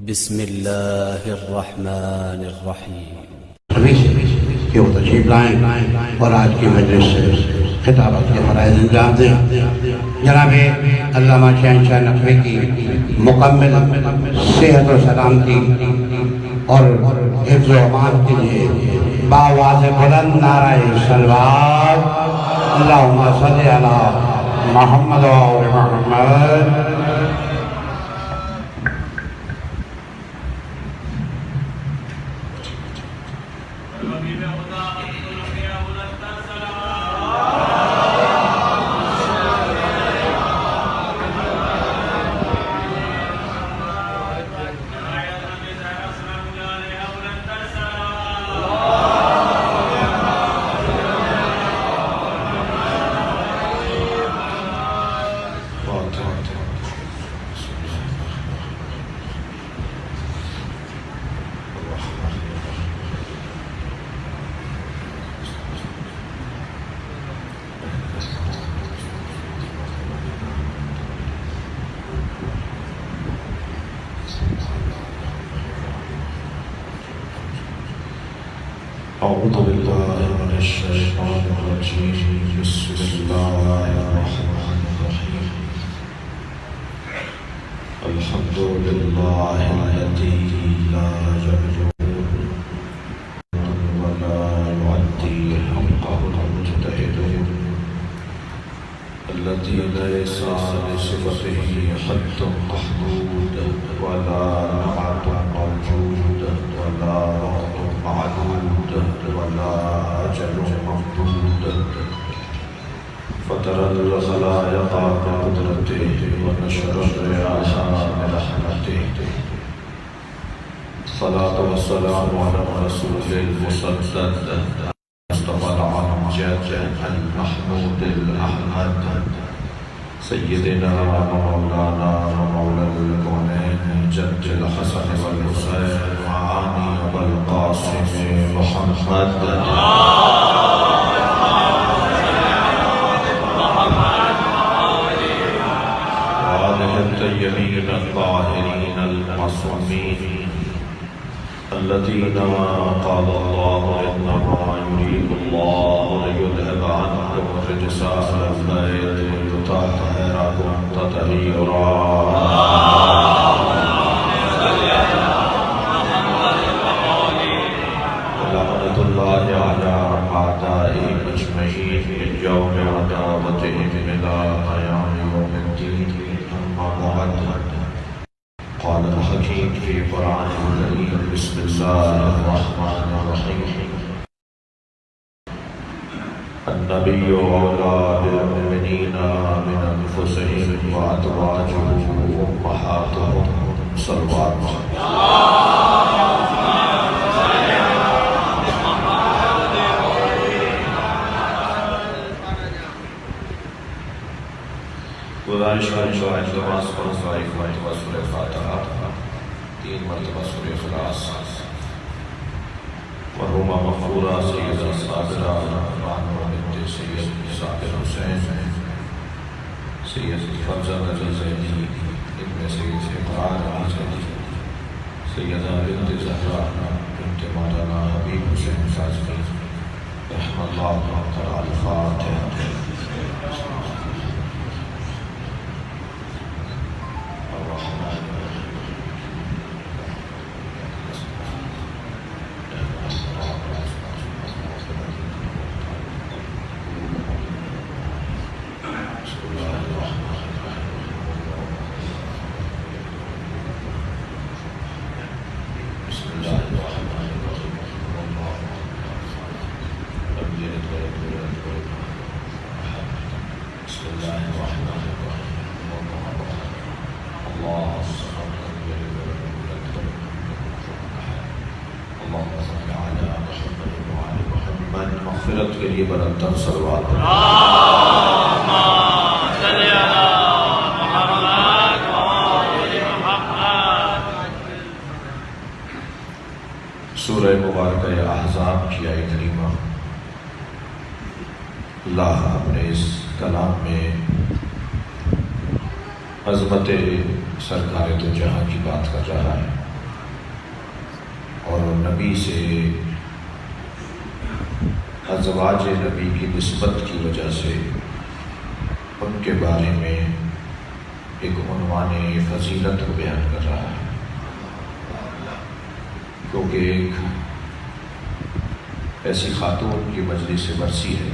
بسم اللہ الرحمن الرحیم۔ سبھی سے کہ وہ تشریف لائیں اور آج کی مجلس سے خطابت کے فرائض انجام دیں۔ جناب علامہ شہنشاہ نقوی کی مکمل صحت و سلامتی اور حفظ و امان کے لیے بآواز بلند نعرہ صلوات اللہم صلی علی محمد و آل محمد۔ أعوذ بالله من الشيطان الرجيم بسم الله الرحمن الرحيم الحمد لله الذي لا يجور ولا يعدي حقه المجتهد الذي ليس لصفته حد محدود ولا نعت موجود ولا وقت معدود ولا أجل ممدود فترى الخلائق بقدرته ونشر الرياح برحمته الصلاة والسلام على الرسول المسدد المصطفى الأمجد المحمود الأحمد سيدنا ومولانا ومولى الكونين جد الحسن والحسين وعاني والقاسم محمد وآله الطيبين الطاهرين المعصومين الذين قال الله إنما يريد الله ليذهب عنكم الرجس أهل البيت ويطهركم تطهيرا ولعنة الله على أعدائهم أجمعين من يوم عداوتهم إلى قيام يوم الدين أما بعد قال الحكيم في قرآن الكريم بسم الله الرحمن الرحيم النبي أولى بالمؤمنين من أنفسهم وأزواجه أمهاتهم صلوات گزارش کریں جو ہے نماز پڑھو ایک مرتبہ سورہ فاتحہ 3 مرتبہ سورہ اخلاص مرحومہ مغفورہ سیدہ صابرہ بانو بنت سید صابر حسین سید فرزہ علی زیدی ابن سید عمران علی زیدی سیدہ بنت زہرا بنت مولانا حبیب حسین کاظمی رحم اللہ تعالی الفاتحہ۔ مغفرت کے لیے برتر صلوات سورہ مبارکہ احزاب کی آیت کریمہ اللہ اپنے اس کلام میں عظمت سرکار دو جہاں کی بات کر رہا ہے۔ اور نبی سے ازواج نبی کی نسبت کی وجہ سے ان کے بارے میں ایک عنوان فضیلت کو بیان کر رہا ہے، کیونکہ ایک ایسی خاتون کی مجلس برسی ہے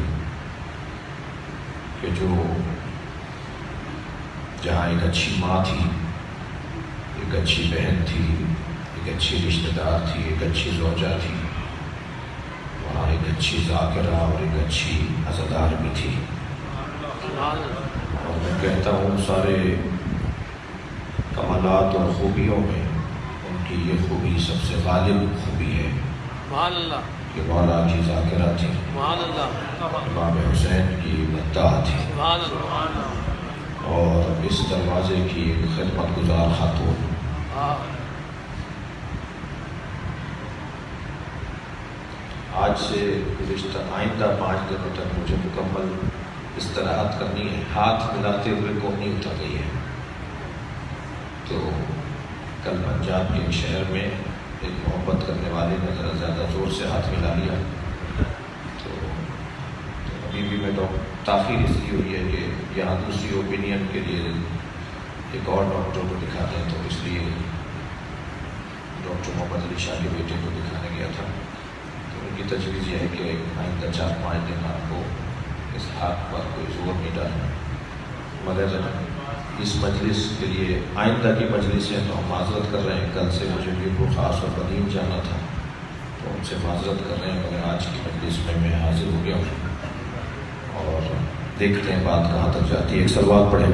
کہ جو جہاں ایک اچھی ماں تھی، ایک اچھی بہن تھی، ایک اچھی رشتہ دار تھی، ایک اچھی زوجہ تھی، وہاں ایک اچھی ذاکرہ اور ایک اچھی عزادار بھی تھی۔ اور میں کہتا ہوں سارے کمالات اور خوبیوں میں ان کی یہ خوبی سب سے غالب خوبی ہے کہ مولا کی ذاکرہ تھی، امام حسین کی مداح تھی، اور اس دروازے کی ایک خدمت گزار خاتون۔ آج سے گزشتہ آئندہ 5 دنوں تک مجھے مکمل استراحت کرنی ہے، ہاتھ ملاتے ہوئے قوم نہیں اٹھا گئی ہے۔ تو کل پنجاب کے ایک شہر میں ایک محبت کرنے والے نے ذرا زیادہ زور سے ہاتھ ملا لیا، تو ابھی بھی میں تاخیر اس لیے ہوئی ہے کہ یہاں دوسری اوپینین کے لیے ایک اور ڈاکٹر کو دکھا دیں، تو اس لیے ڈاکٹر محمد علی شاہ کے بیٹے کو دکھانے گیا تھا۔ تو ان کی تجویز یہ ہے کہ آئندہ 4-5 دن آپ کو اس ہاتھ پر کوئی زور نہیں ڈالنا، مگر اس مجلس کے لیے آئندہ کی مجلس ہے تو ہم معذرت کر رہے ہیں۔ کل سے مجھے بھی خاص اور قدیم جانا تھا تو ان سے معذرت کر رہے ہیں، مگر آج کی مجلس میں حاضر ہو گیا ہوں اور دیکھتے ہیں بات کہاں تک جاتی ہے۔ ایک صلوات پڑھیں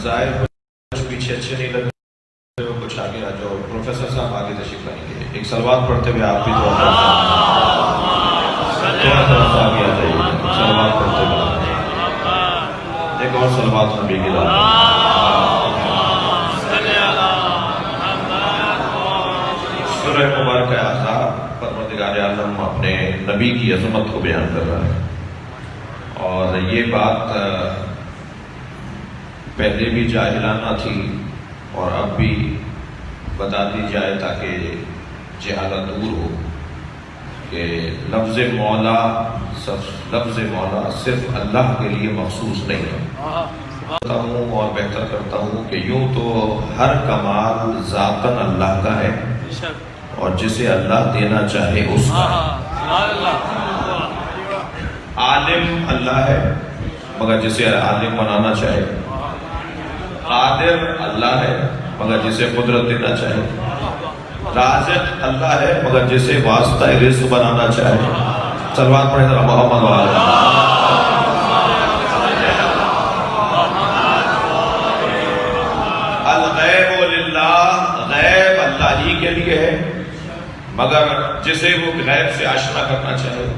ظاہر کچھ پیچھے اچھے نہیں لگتے، کچھ آگے آ جاؤ۔ پروفیسر صاحب آگے تشریف لائیں گے، ایک صلوات پڑھتے ہوئے آپ بھی تھوڑا سا آگے آ جائیے، صلوات پڑھتے ہوئے ایک اور صلوات نبی کی ذات سورہ مبارکہ احزاب۔ پروردگار عالم اپنے نبی کی عظمت کو بیان کر رہا ہے، اور یہ بات پہلے بھی جاہلانہ تھی اور اب بھی بتا دی جائے تاکہ جہالت دور ہو کہ لفظ مولا صرف اللہ کے لیے مخصوص نہیں ہے۔ کرتا ہوں اور بہتر کرتا ہوں کہ یوں تو ہر کمال ذاتاً اللہ کا ہے اور جسے اللہ دینا چاہے اس کا ہے۔ عالم اللہ ہے مگر جسے عالم بنانا چاہے، قادر اللہ ہے مگر جسے قدرت دینا چاہے، رازق اللہ ہے مگر جسے واسطہ رزق بنانا چاہے۔ صلوات پڑھیں ذرا محمد وعلیہ۔ الغیب للہ، غیب اللہ ہی کے لیے ہے مگر جسے وہ غیب سے آشنا کرنا چاہے۔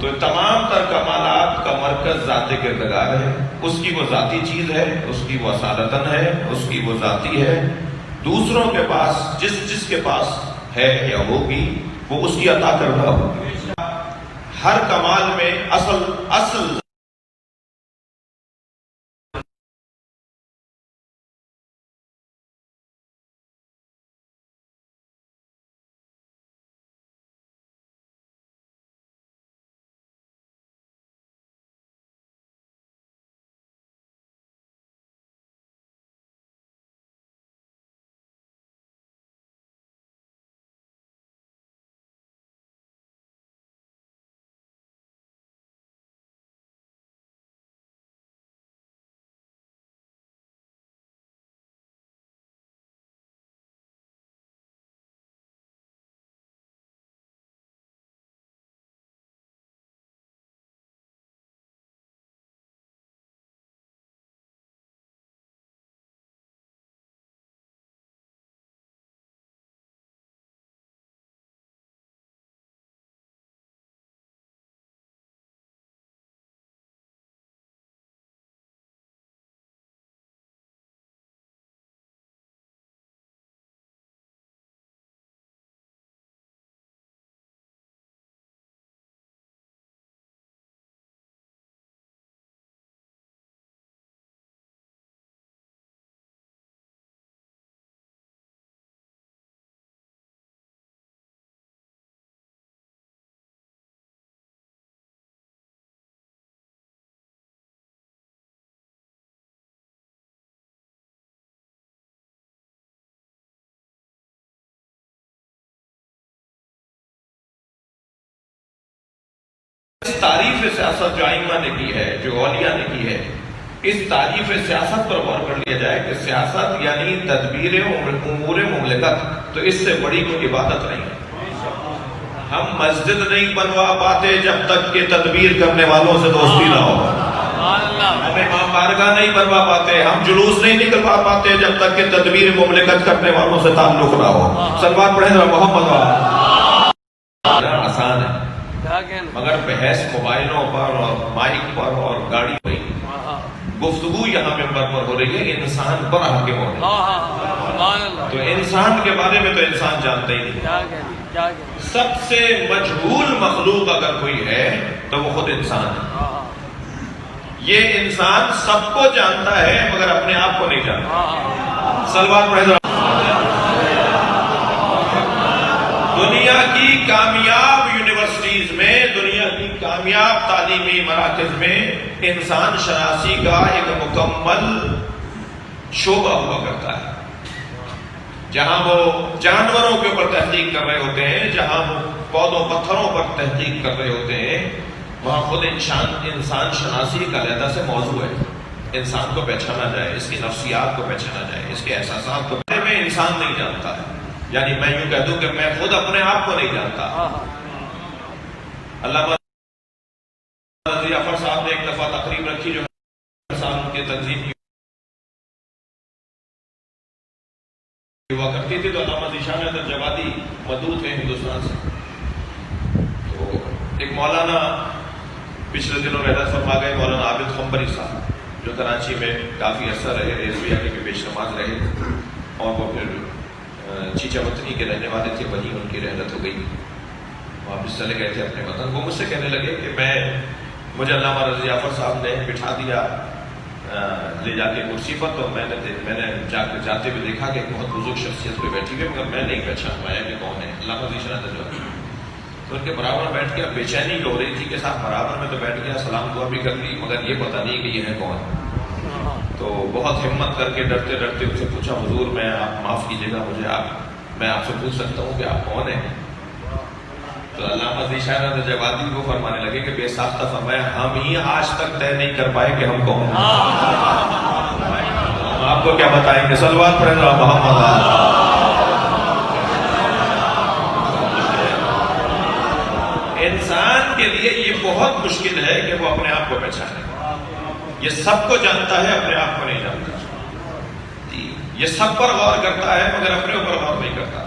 تو تمام تر کمالات کا مرکز ذات کردگار ہے، اس کی وہ ذاتی چیز ہے، اس کی وہ اصالتاً ہے، اس کی وہ ذاتی ہے۔ دوسروں کے پاس جس کے پاس ہے یا ہوگی وہ اس کی عطا کر رہا ہوگی۔ ہر کمال میں اصل تعریف سیاست جو ائمہ نے کی ہے، جو اولیاء نے کی ہے، اس تعریف سیاست پر غور کر لیا جائے کہ سیاست یعنی تدبیر امور مملکت، تو اس سے بڑی کوئی عبادت نہیں ہے۔ ہم مسجد نہیں بنوا پاتے جب تک کہ تدبیر کرنے والوں سے دوستی نہ ہو، ہم امام بارگاہ نہیں بنوا پاتے، ہم جلوس نہیں نکلوا پاتے جب تک کہ تدبیر مملکت کرنے والوں سے تعلق نہ ہو۔ صلوات پڑھیں ذرا محمد آسان ہے، مگر بحث موبائلوں پر اور مائک پر اور گاڑی پر، گفتگو یہاں ممبر پر ہو رہی ہے انسان پر حاکم ہو رہی ہے۔ تو انسان کے بارے میں تو انسان جانتا ہی نہیں۔ سب سے مجہول مخلوق اگر کوئی ہے تو وہ خود انسان ہے۔ یہ انسان سب کو جانتا ہے مگر اپنے آپ کو نہیں جانتا۔ صلوات پڑھیں ذرا۔ دنیا کی کامیاب یونیورسٹیز میں، دنیا کی کامیاب تعلیمی مراکز میں انسان شناسی کا ایک مکمل شعبہ ہوا کرتا ہے، جہاں وہ جانوروں کے اوپر تحقیق کر رہے ہوتے ہیں، جہاں وہ پودوں پتھروں پر تحقیق کر رہے ہوتے ہیں، وہاں خود انسان شناسی کا علیحدہ سے موضوع ہے۔ انسان کو پہچانا جائے، اس کی نفسیات کو پہچانا جائے، اس کے احساسات کو میں انسان نہیں جانتا ہے، یعنی میں یوں کہہ دوں کہ میں خود اپنے آپ کو نہیں جانتا۔ علامہ رضی جعفر صاحب نے ایک دفعہ تقریب رکھی جو ان کے تنظیم کی ہوا کرتی تھی، تو علامہ ذیشان حیدر جوادی مدعو تھے ہندوستان سے، تو ایک مولانا پچھلے دنوں رحلت فرما گئے، مولانا عابد خمبری صاحب، جو کراچی میں کافی عرصہ رہے، ریزویہ کے پیش نماز رہے، اور وہ پھر چیچا وطنی کے رہنے والے تھے، وہیں ان کی رحلت ہو گئی، واپس چلے گئے تھے اپنے وطن۔ وہ مجھ سے کہنے لگے کہ مجھے علامہ رضی جعفر صاحب نے بٹھا دیا لے جا کے کرسی پر، تو میں نے جاتے ہوئے دیکھا کہ ایک بہت بزرگ شخصیت پہ بیٹھی ہوئی، مگر میں نہیں پہچان پایا کہ کون ہے، علامہ ذیشان حیدر جوادی۔ تو ان کے برابر بیٹھ کے بے چینی ہو رہی تھی کہ صاحب برابر میں تو بیٹھ گیا، سلام دعا بھی کر لی، مگر یہ پتہ نہیں کہ یہ ہے کون۔ تو بہت ہمت کر کے ڈرتے ڈرتے ان سے پوچھا، حضور میں آپ معاف کیجیے گا مجھے، میں آپ سے پوچھ سکتا ہوں کہ آپ کون ہیں؟ تو علامہ ذیشان حیدر جوادی کو فرمانے لگے کہ بے ساختہ فرمایا، ہم ہی آج تک طے نہیں کر پائے کہ ہم کون ہیں، ہم آپ کو کیا بتائیں گے۔ صلوات پڑھیں محمد۔ انسان کے لیے یہ بہت مشکل ہے کہ وہ اپنے آپ کو پہچانے، یہ سب کو جانتا ہے، اپنے آپ کو نہیں جانتا، یہ سب پر غور کرتا ہے مگر اپنے اوپر غور نہیں کرتا،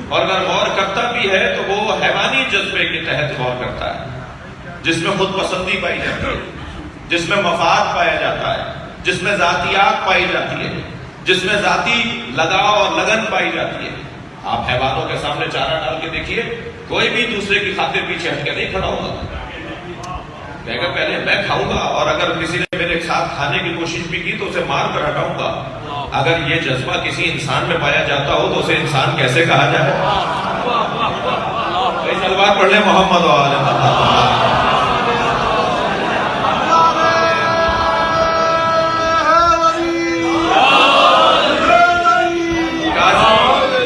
اور اگر غور کرتا بھی ہے تو وہ حیوانی جذبے کے تحت غور کرتا ہے، جس میں خود پسندی پائی جاتی ہے، جس میں مفاد پایا جاتا ہے، جس میں ذاتیات پائی جاتی ہے، جس میں ذاتی لگاؤ اور لگن پائی جاتی ہے۔ آپ حیوانوں کے سامنے چارہ ڈال کے دیکھیے، کوئی بھی دوسرے کی خاطر پیچھے ہٹ کے نہیں کھڑا ہوگا، کہے گا پہلے میں کھاؤں گا، اور اگر کسی نے میرے ساتھ کھانے کی کوشش بھی کی تو اسے مار کر ہٹاؤں گا۔ اگر یہ جذبہ کسی انسان میں پایا جاتا ہو تو اسے انسان کیسے کہا جائے؟ صلوات پڑھ لیں محمد و آل محمد۔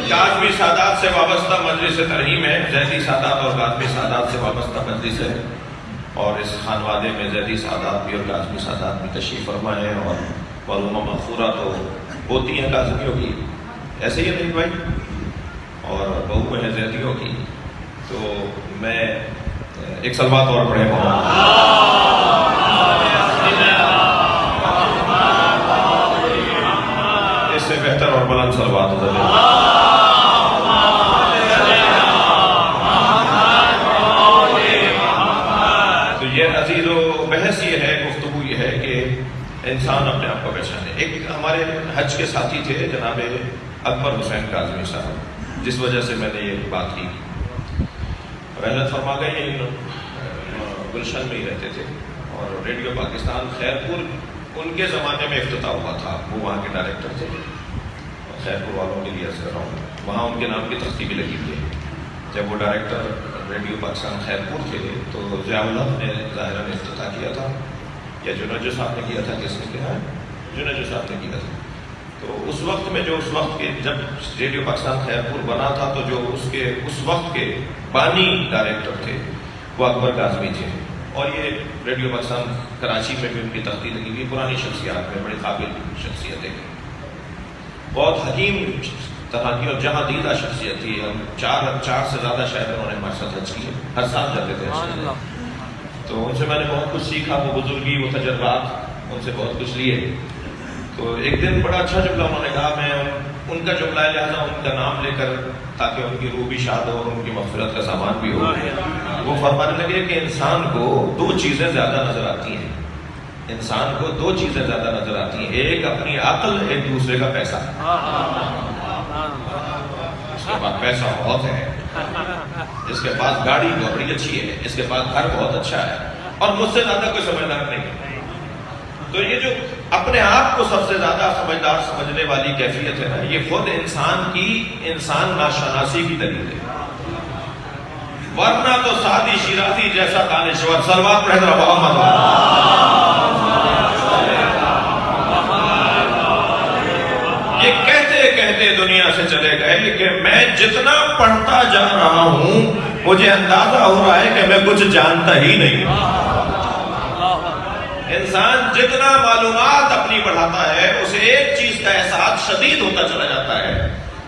کاظمی سادات سے وابستہ مجلس ترحیم ہے، زیدی سادات اور کاظمی سادات سے وابستہ مجلس ہے، اور اس خانوادے میں زیدی سادات بھی اور کاظمی سادات بھی تشریف فرما ہے، اور معلومہ مغفورہ تو ہوتی ہیں کاظمیوں کی، ایسے ہی نہیں بھائی، اور بہو ہے زیدیوں کی۔ تو میں ایک صلوات اور پڑھے اس سے بہتر اور بلند صلوات تو یہ عزیز و بحث یہ ہے، گفتگو یہ ہے کہ انسان اپنے آپ کو پہچانے۔ ایک ہمارے حج کے ساتھی تھے جناب اکبر حسین کاظمی صاحب، جس وجہ سے میں نے یہ بات کی، رحلت فرما گئے، گلشن میں ہی رہتے تھے، اور ریڈیو پاکستان خیرپور ان کے زمانے میں افتتاح ہوا تھا، وہ وہاں کے ڈائریکٹر تھے، خیرپور والوں کے لیے عرض کر رہا ہوں، وہاں ان کے نام کی تختی بھی لگی ہوئی ہے۔ جب وہ ڈائریکٹر ریڈیو پاکستان خیرپور تھے تو ضیاء الحق نے ظاہراً افتتاح کیا تھا، یا جنید صاحب نے کیا تھا، کس نے کیا ہے؟ جنید صاحب نے کیا تھا۔ تو اس وقت میں جو اس وقت کے جب ریڈیو پاکستان خیرپور بنا تھا، تو جو اس وقت کے بانی ڈائریکٹر تھے وہ اکبر کاظمی تھے، اور یہ ریڈیو پاکستان کراچی میں بھی ان کی تختی لگی ہوئی، پرانی شخصیات میں بڑے قابل شخصیتیں، بہت حکیم طرح کی اور جہاں دیدہ شخصیت تھی. ہم چار سے زیادہ شاید انہوں نے ہمارے ساتھ حج کیے، ہر سال جاتے تھے. تو ان سے میں نے بہت کچھ سیکھا، وہ بزرگی، وہ تجربات، ان سے بہت کچھ لیے. تو ایک دن بڑا اچھا جملہ انہوں نے کہا، میں ان کا جملہ ہے لہٰذا ان کا نام لے کر تاکہ ان کی روح بھی شاد ہو اور ان کی مغفرت کا سامان بھی ہو. وہ فرمانے لگے کہ انسان کو دو چیزیں زیادہ نظر آتی ہیں، انسان کو دو چیزیں زیادہ نظر آتی ہیں، ایک اپنی عقل، ایک دوسرے کا پیسہ. اس کے پاس پیسہ بہت ہے، اس کے پاس گاڑی بڑی اچھی ہے، اس کے پاس گھر بہت اچھا ہے، اور مجھ سے زیادہ کوئی سمجھدار نہیں. تو یہ جو اپنے آپ کو سب سے زیادہ سمجھدار سمجھنے والی کیفیت ہے نا، یہ خود انسان ناشناسی کی دلیل ہے. ورنہ تو سادی شیرازی جیسا دانشور، صلوات پڑھے ذرا محمد. یہ کہتے کہتے دنیا سے چلے گئے کہ میں جتنا پڑھتا جا رہا ہوں مجھے اندازہ ہو رہا ہے کہ میں کچھ جانتا ہی نہیں. انسان جتنا معلومات اپنی بڑھاتا ہے اسے ایک چیز کا احساس شدید ہوتا چلا جاتا ہے،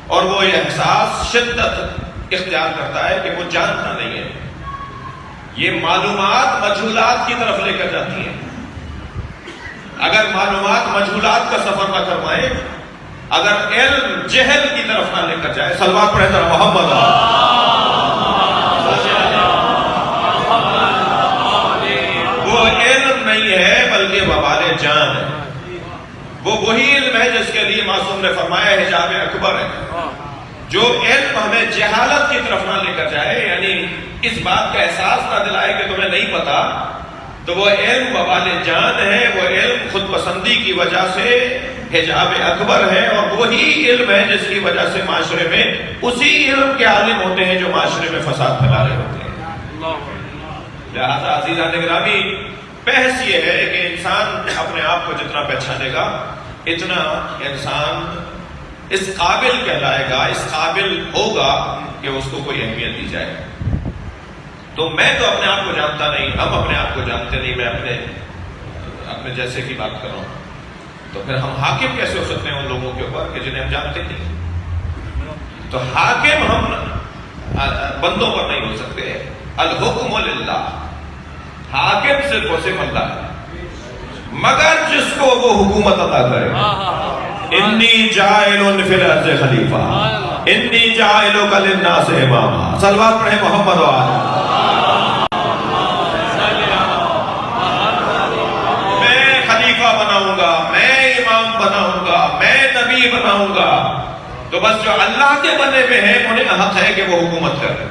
اور وہ یہ احساس شدت اختیار کرتا ہے کہ وہ جانتا نہیں ہے. یہ معلومات مجہولات کی طرف لے کر جاتی ہیں. اگر معلومات مجہولات کا سفر نہ کروائے، اگر علم جہل کی طرف نہ لے کر جائے، صلوات پڑھے ذرا محمد. وہ علم نہیں ہے بلکہ وبال جان ہے. وہ وہی علم ہے جس کے لیے معصوم نے فرمایا حجاب اکبر ہے. جو علم ہمیں جہالت کی طرف نہ لے کر جائے، یعنی اس بات کا احساس نہ دلائے کہ تمہیں نہیں پتا، تو وہ علم وبال جان ہے. وہ علم خود پسندی کی وجہ سے حجاب اکبر ہے، اور وہی علم ہے جس کی وجہ سے معاشرے میں اسی علم کے عالم ہوتے ہیں جو معاشرے میں فساد پھیلا رہے ہوتے ہیں. لہذا عزیزان گرامی، بحث یہ ہے کہ انسان اپنے آپ کو جتنا پہچانے گا اتنا انسان اس قابل کہلائے گا، اس قابل ہوگا کہ اس کو کوئی اہمیت دی جائے. تو میں تو اپنے آپ کو جانتا نہیں، ہم اپنے آپ کو جانتے نہیں، میں اپنے جیسے کی بات کر رہا ہوں. تو پھر ہم حاکم کیسے ہو سکتے ہیں ان لوگوں کے اوپر کہ جنہیں ہم جانتے نہیں؟ تو حاکم ہم بندوں پر نہیں ہو سکتے. الحکم للہ، حاکم صرف و صرف اللہ ہے، مگر جس کو وہ حکومت عطا کرے. انی جاعل فی الارض خلیفہ، انی جاعلک للناس اماما. صلوات پڑھے محمد و آلہ. میں خلیفہ بناؤں گا، میں امام بناؤں گا، میں نبی بناؤں گا. تو بس جو اللہ کے بنے ہوئے ہیں انہیں حق ہے کہ وہ حکومت کریں،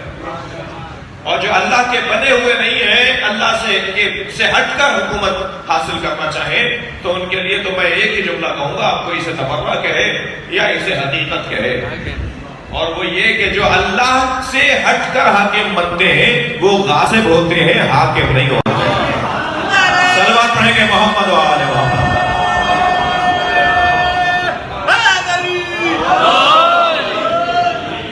اور جو اللہ کے بنے ہوئے نہیں ہیں، اللہ سے ہٹ کر حکومت حاصل کرنا چاہیں، تو ان کے لیے تو میں ایک ہی جملہ کہوں گا، آپ کو اسے تبرہ کہے یا اسے حقیقت کہے، اور وہ یہ کہ جو اللہ سے ہٹ کر حاکم بنتے ہیں وہ غاصب ہوتے ہیں، حاکم نہیں ہوتے. صلوات پڑھیں گے محمد و آل محمد.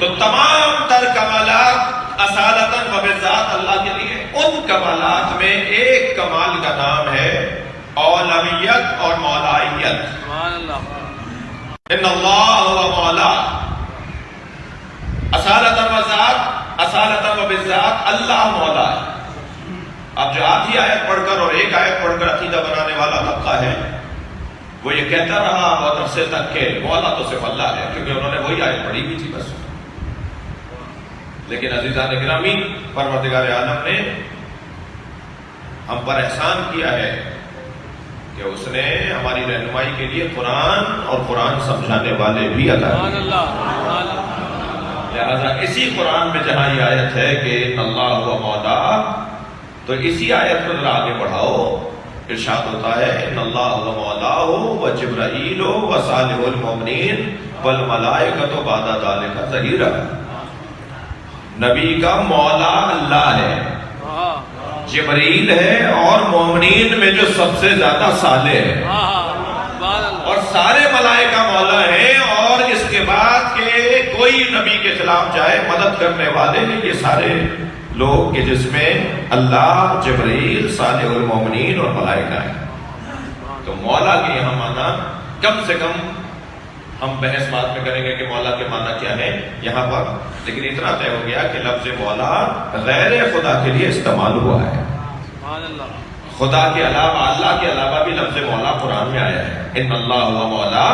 تو تمام تر کمالات اصالتاً و بذات اللہ کے لیے. ان کمالات میں ایک کمال کا نام ہے اولویت اور مولائیت. ان اللہ و مولا، اصالتاً و ذات، اصالتاً و بذات اللہ مولا ہے. اب جو آدھی آیت پڑھ کر اور ایک آیت پڑھ کر عقیدہ بنانے والا طبقہ ہے وہ یہ کہتا رہا بہت عرصے تک کہ مولا تو صرف اللہ ہے، کیونکہ انہوں نے وہی آیت پڑھی بھی تھی بس. لیکن عزیزان گرامی، پروردگار عالم نے ہم پر احسان کیا ہے کہ اس نے ہماری رہنمائی کے لیے قرآن اور قرآن سمجھانے والے بھی عطا کیے. لہذا اسی قرآن میں جہاں یہ آیت ہے کہ اللہ ہوا مولا، تو اسی آیت کو ذرا آگے بڑھاؤ. ارشاد ہوتا ہے ان اللہ ہوا مولا و جبرائیل و صالح المؤمنین والملائکۃ بعد ذلک ظہیرا. نبی کا مولا اللہ ہے، جبرائیل ہے، اور مومنین میں جو سب سے زیادہ صالح ہے، اور سارے ملائکہ مولا ہیں. اور اس کے بعد کہ کوئی نبی کے خلاف جائے مدد کرنے والے یہ سارے لوگ کہ جس میں اللہ، جبرائیل، صالح المومنین اور ملائکہ ہیں. تو مولا کے یہاں معنی کم سے کم ہم بحث بات میں کریں گے کہ مولا کے معنی کیا ہے یہاں پر، لیکن اتنا طے ہو گیا کہ لفظ مولا غیر خدا کے لیے استعمال ہوا ہے. خدا کے علاوہ، اللہ کے علاوہ بھی لفظ مولا قرآن میں آیا ہے. ان اللہ ہوا مولا،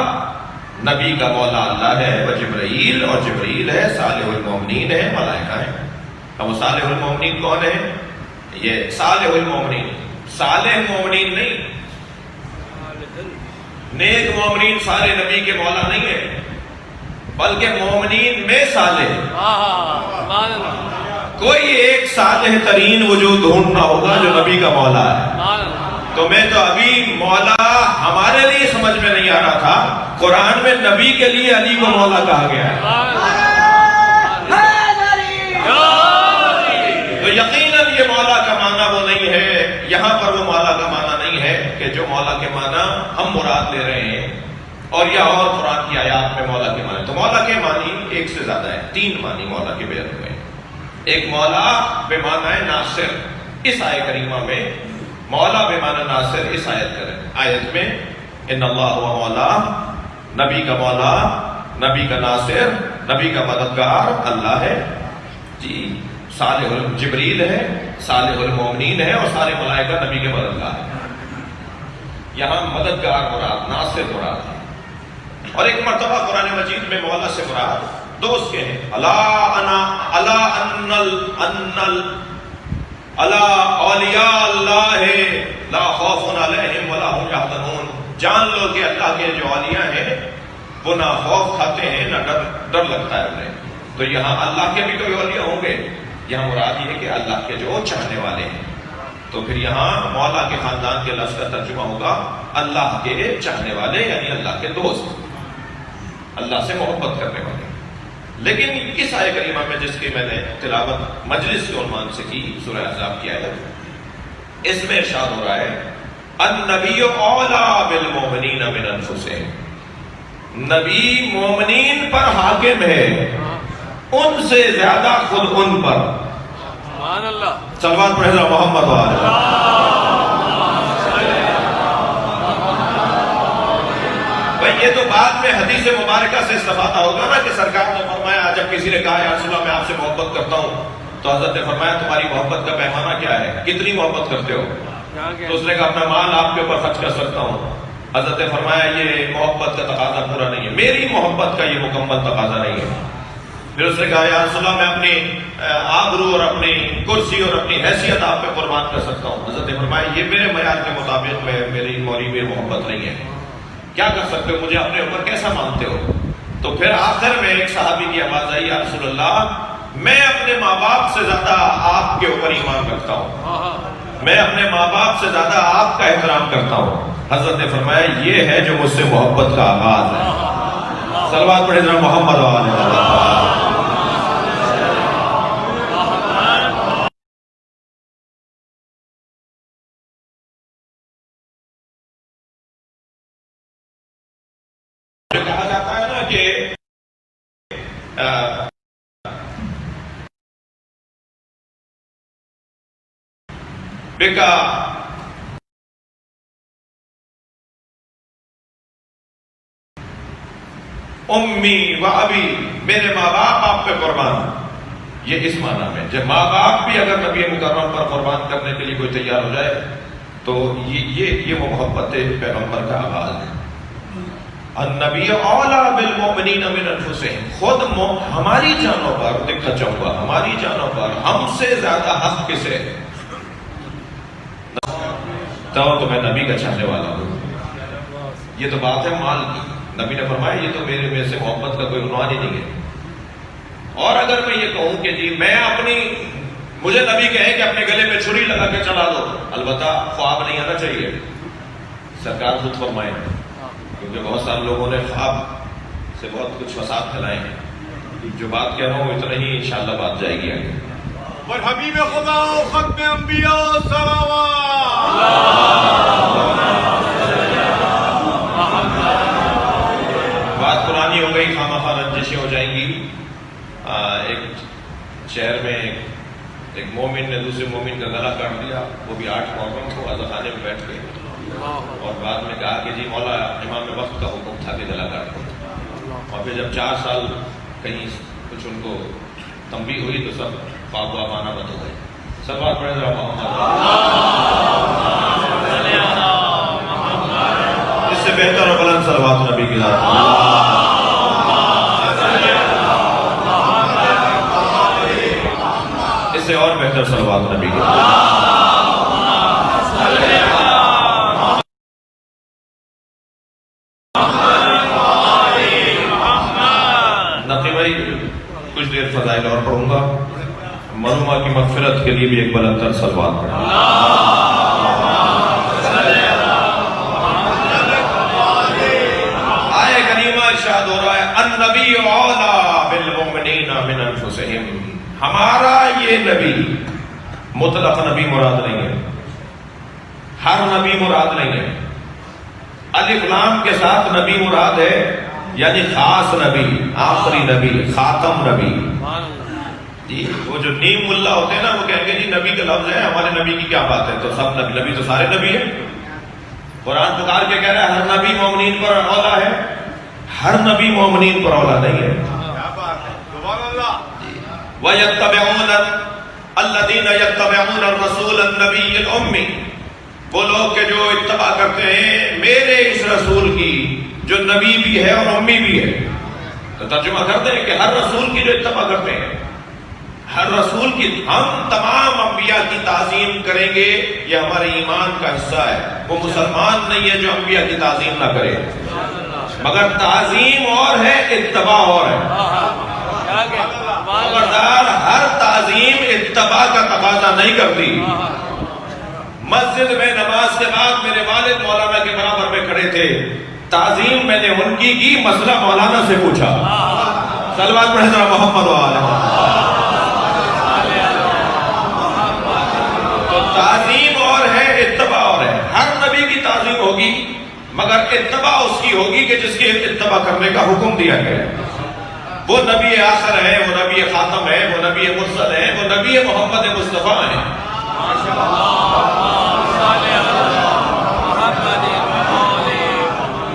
نبی کا مولا اللہ ہے، وہ جبرائیل، اور جبرائیل ہے، صالح المومنین ہے، ملائکہ ہیں. اب صالح المومنین کون ہے؟ یہ صالح المومنین، صالح مومنین نہیں، نیک مومنین سارے نبی کے مولا نہیں ہے، بلکہ مومنین میں صالح. کوئی ایک صالح ترین وجود ڈھونڈنا ہوگا جو نبی کا مولا ہے. تو میں تو ابھی مولا ہمارے لیے سمجھ میں نہیں آ رہا تھا، قرآن میں نبی کے لیے علی کو مولا کہا گیا ہے. تو یقیناً یہ مولا کا معنی وہ نہیں ہے، یہاں پر وہ مولا کا معنی نہیں ہے کہ جو مولا کے معنی ہم مراد لے رہے ہیں اور یا اور قرآن کی آیات میں مولا کے معنی. تو مولا کے معنی ایک سے زیادہ ہے، 3 معنی مولا کے بیان ہوئے. ایک مولا بے معنی ناصر، اس آیت کریمہ میں مولا بے معنی ناصر اس آیت میں ان اللہ ہوا مولا، نبی کا مولا، نبی کا ناصر، نبی کا مددگار اللہ ہے جی. صالح جبریل ہے، صالح المومنین ہے، اور سارے ملائکہ نبی کے مددگار ہیں. یہاں مددگار مراد، ناصر مراد ہے. اور ایک مرتبہ قرآن مجید میں مولا سے مراد دوست کے ہیں. الا اولیاء اللہ لا خوف علیہم ولا هم یحزنون. جان لو کہ اللہ کے جو اولیاء ہیں وہ نہ خوف کھاتے ہیں نہ ڈر لگتا ہے انہیں. تو یہاں اللہ کے بھی کوئی اولیاء ہوں گے، یہاں مراد یہ ہے کہ اللہ کے جو چاہنے والے ہیں. تو پھر یہاں مولا کے خاندان کے لفظ کا ترجمہ ہوگا اللہ کے چاہنے والے، یعنی اللہ کے دوست، اللہ سے محبت کرنے والے. لیکن اس آیت کریمہ میں جس کی میں نے تلاوت مجلس کے عنوان سے کی، سورہ احزاب کی آیت، اس میں ارشاد ہو رہا ہے النبی اولا بالمؤمنین من انفسہم. نبی مومنین پر حاکم ہے، ان سے زیادہ خود ان پر. صلوات پڑھے محمد بھائی. یہ تو بعد میں حدیث مبارکہ سے استفادہ ہوگا نا کہ سرکار نے فرمایا، جب کسی نے کہا یا رسول اللہ میں آپ سے محبت کرتا ہوں، تو حضرت نے فرمایا تمہاری محبت کا پیمانہ کیا ہے، کتنی محبت کرتے ہو؟ تو اس نے کہا اپنا مال آپ کے اوپر خرچ کر سکتا ہوں. حضرت نے فرمایا یہ محبت کا تقاضا پورا نہیں ہے، میری محبت کا یہ مکمل تقاضا نہیں ہے. پھر اس نے کہا یا رسول اللہ میں اپنی آبرو اور اپنی کرسی اور اپنی حیثیت آپ پہ قربان کر سکتا ہوں. حضرت نے فرمایا یہ میرے معیار کے مطابق میری موری میں محبت نہیں ہے. کیا کر سکتے ہو، مجھے اپنے اوپر کیسا مانتے ہو؟ تو پھر آخر میں ایک صحابی کی آواز آئی یا رسول اللہ میں اپنے ماں باپ سے زیادہ آپ کے اوپر ایمان رکھتا ہوں، میں اپنے ماں باپ سے زیادہ آپ کا احترام کرتا ہوں. حضرت نے فرمایا یہ ہے جو مجھ سے محبت کا آغاز ہے. صلوات پڑھے ذرا محمد وآلہ. کہا جاتا ہے نا کہ بیکا امی و ابی، میرے ماں باپ آپ پہ قربان. یہ اس معنی میں جب ماں باپ بھی اگر نبی مکرم پر قربان کرنے کے لیے کوئی تیار ہو جائے تو یہ محبت پیغمبر کا آغاز ہے. النبی اولا بالمؤمنین من انفسہم. خود ہماری جانوں پر، دقت چاہوں گا، ہماری جانوں پر ہم سے زیادہ حق کسے ہے؟ تو میں نبی کا چاہنے والا ہوں. یہ تو بات ہے مال کی. نبی نے فرمایا یہ تو میرے میں سے محبت کا کوئی عنوان ہی نہیں ہے. اور اگر میں یہ کہوں کہ جی میں مجھے نبی کہے کہ اپنے گلے میں چھری لگا کے چلا دو، البتہ خواب نہیں آنا چاہیے. سرکار خود فرمائے کیونکہ بہت سارے لوگوں نے خواب سے بہت کچھ فساد پھیلائے ہیں. جو بات کہہ رہا ہوں اتنا ہی انشاءاللہ بات جائے گی آگے. اور حبیب خدا و ختم انبیاء صلوات. بات پرانی ہو گئی، خواہ مخواہ رنجشیں ہو جائیں گی. ایک شہر میں ایک مومن نے دوسرے مومن کا گلا کاٹ دیا، وہ بھی 8 محرم کو عزاخانے میں بیٹھ کے، اور بعد میں کہا کہ جی مولا امام وقت کا حکم تھا کہ گلا کاٹ دو، اور پھر جب 4 سال کہیں کچھ ان کو تنبیہ ہوئی تو سب پاک وامانہ بند ہو گئے. سب بات پڑھے ذرا محمد. اس سے بہتر اور بلند صلوات نبی کی ذات. اس سے اور بہتر صلوات نبی کی ذات. نقی بھائی کچھ دیر فضائل اور پڑھوں گا. مرحومہ کی مغفرت کے لیے بھی ایک بلند تر صلوات پڑھیں. آیہ کریمہ ارشاد ہو رہا ہے النبی اولیٰ بالمؤمنین من انفسہم. ہمارا یہ نبی مطلق نبی مراد نہیں ہے، ہر نبی مراد نہیں ہے. الف لام کے ساتھ نبی مراد ہے، یعنی خاص نبی، آخری نبی، خاتم نبی. جی وہ جو نیم اللہ ہوتے ہیں نا، وہ کہیں گے جی نبی کا لفظ ہے، ہمارے نبی کی کیا بات ہے؟ تو سب نبی، نبی تو سارے نبی ہیں. قرآن پکار کے کہہ رہا ہے ہر نبی مومنین پر اولیٰ ہے، ہر نبی مومنین پر اولیٰ نہیں ہے. وَيَتَّبِعُونَ الَّذِينَ يَتَّبِعُونَ الرَّسُولَ النَّبِيِّ الْأُمِّيِّ. وہ لوگ کہ جو اتباع کرتے ہیں میرے اس رسول کی جو نبی بھی ہے اور امی بھی ہے. تو ترجمہ کرتے ہیں کہ ہر رسول کی جو اتباع کرتے ہیں، ہر رسول کی، ہم تمام انبیاء کی تعظیم کریں گے، یہ ہمارے ایمان کا حصہ ہے. وہ مسلمان نہیں ہے جو انبیاء کی تعظیم نہ کرے. مگر تعظیم اور ہے، اتباع اور ہے. خبردار، ہر تعظیم اتباع کا تقاضا نہیں کرتی. مسجد میں نماز کے بعد میرے والد مولانا کے برابر میں کھڑے تھے، تعظیم میں نے ان کی مسئلہ مولانا سے پوچھا. صلوات پڑھیں ذرا محمد و آلہ. تو تعظیم اور ہے، اتباع اور ہے. ہر نبی کی تعظیم ہوگی مگر اتباع اس کی ہوگی کہ جس کی اتباع کرنے کا حکم دیا گیا. وہ نبی آخر ہے، وہ نبی خاتم ہے، وہ نبی مرسل ہے، وہ نبی محمد مصطفیٰ ہے.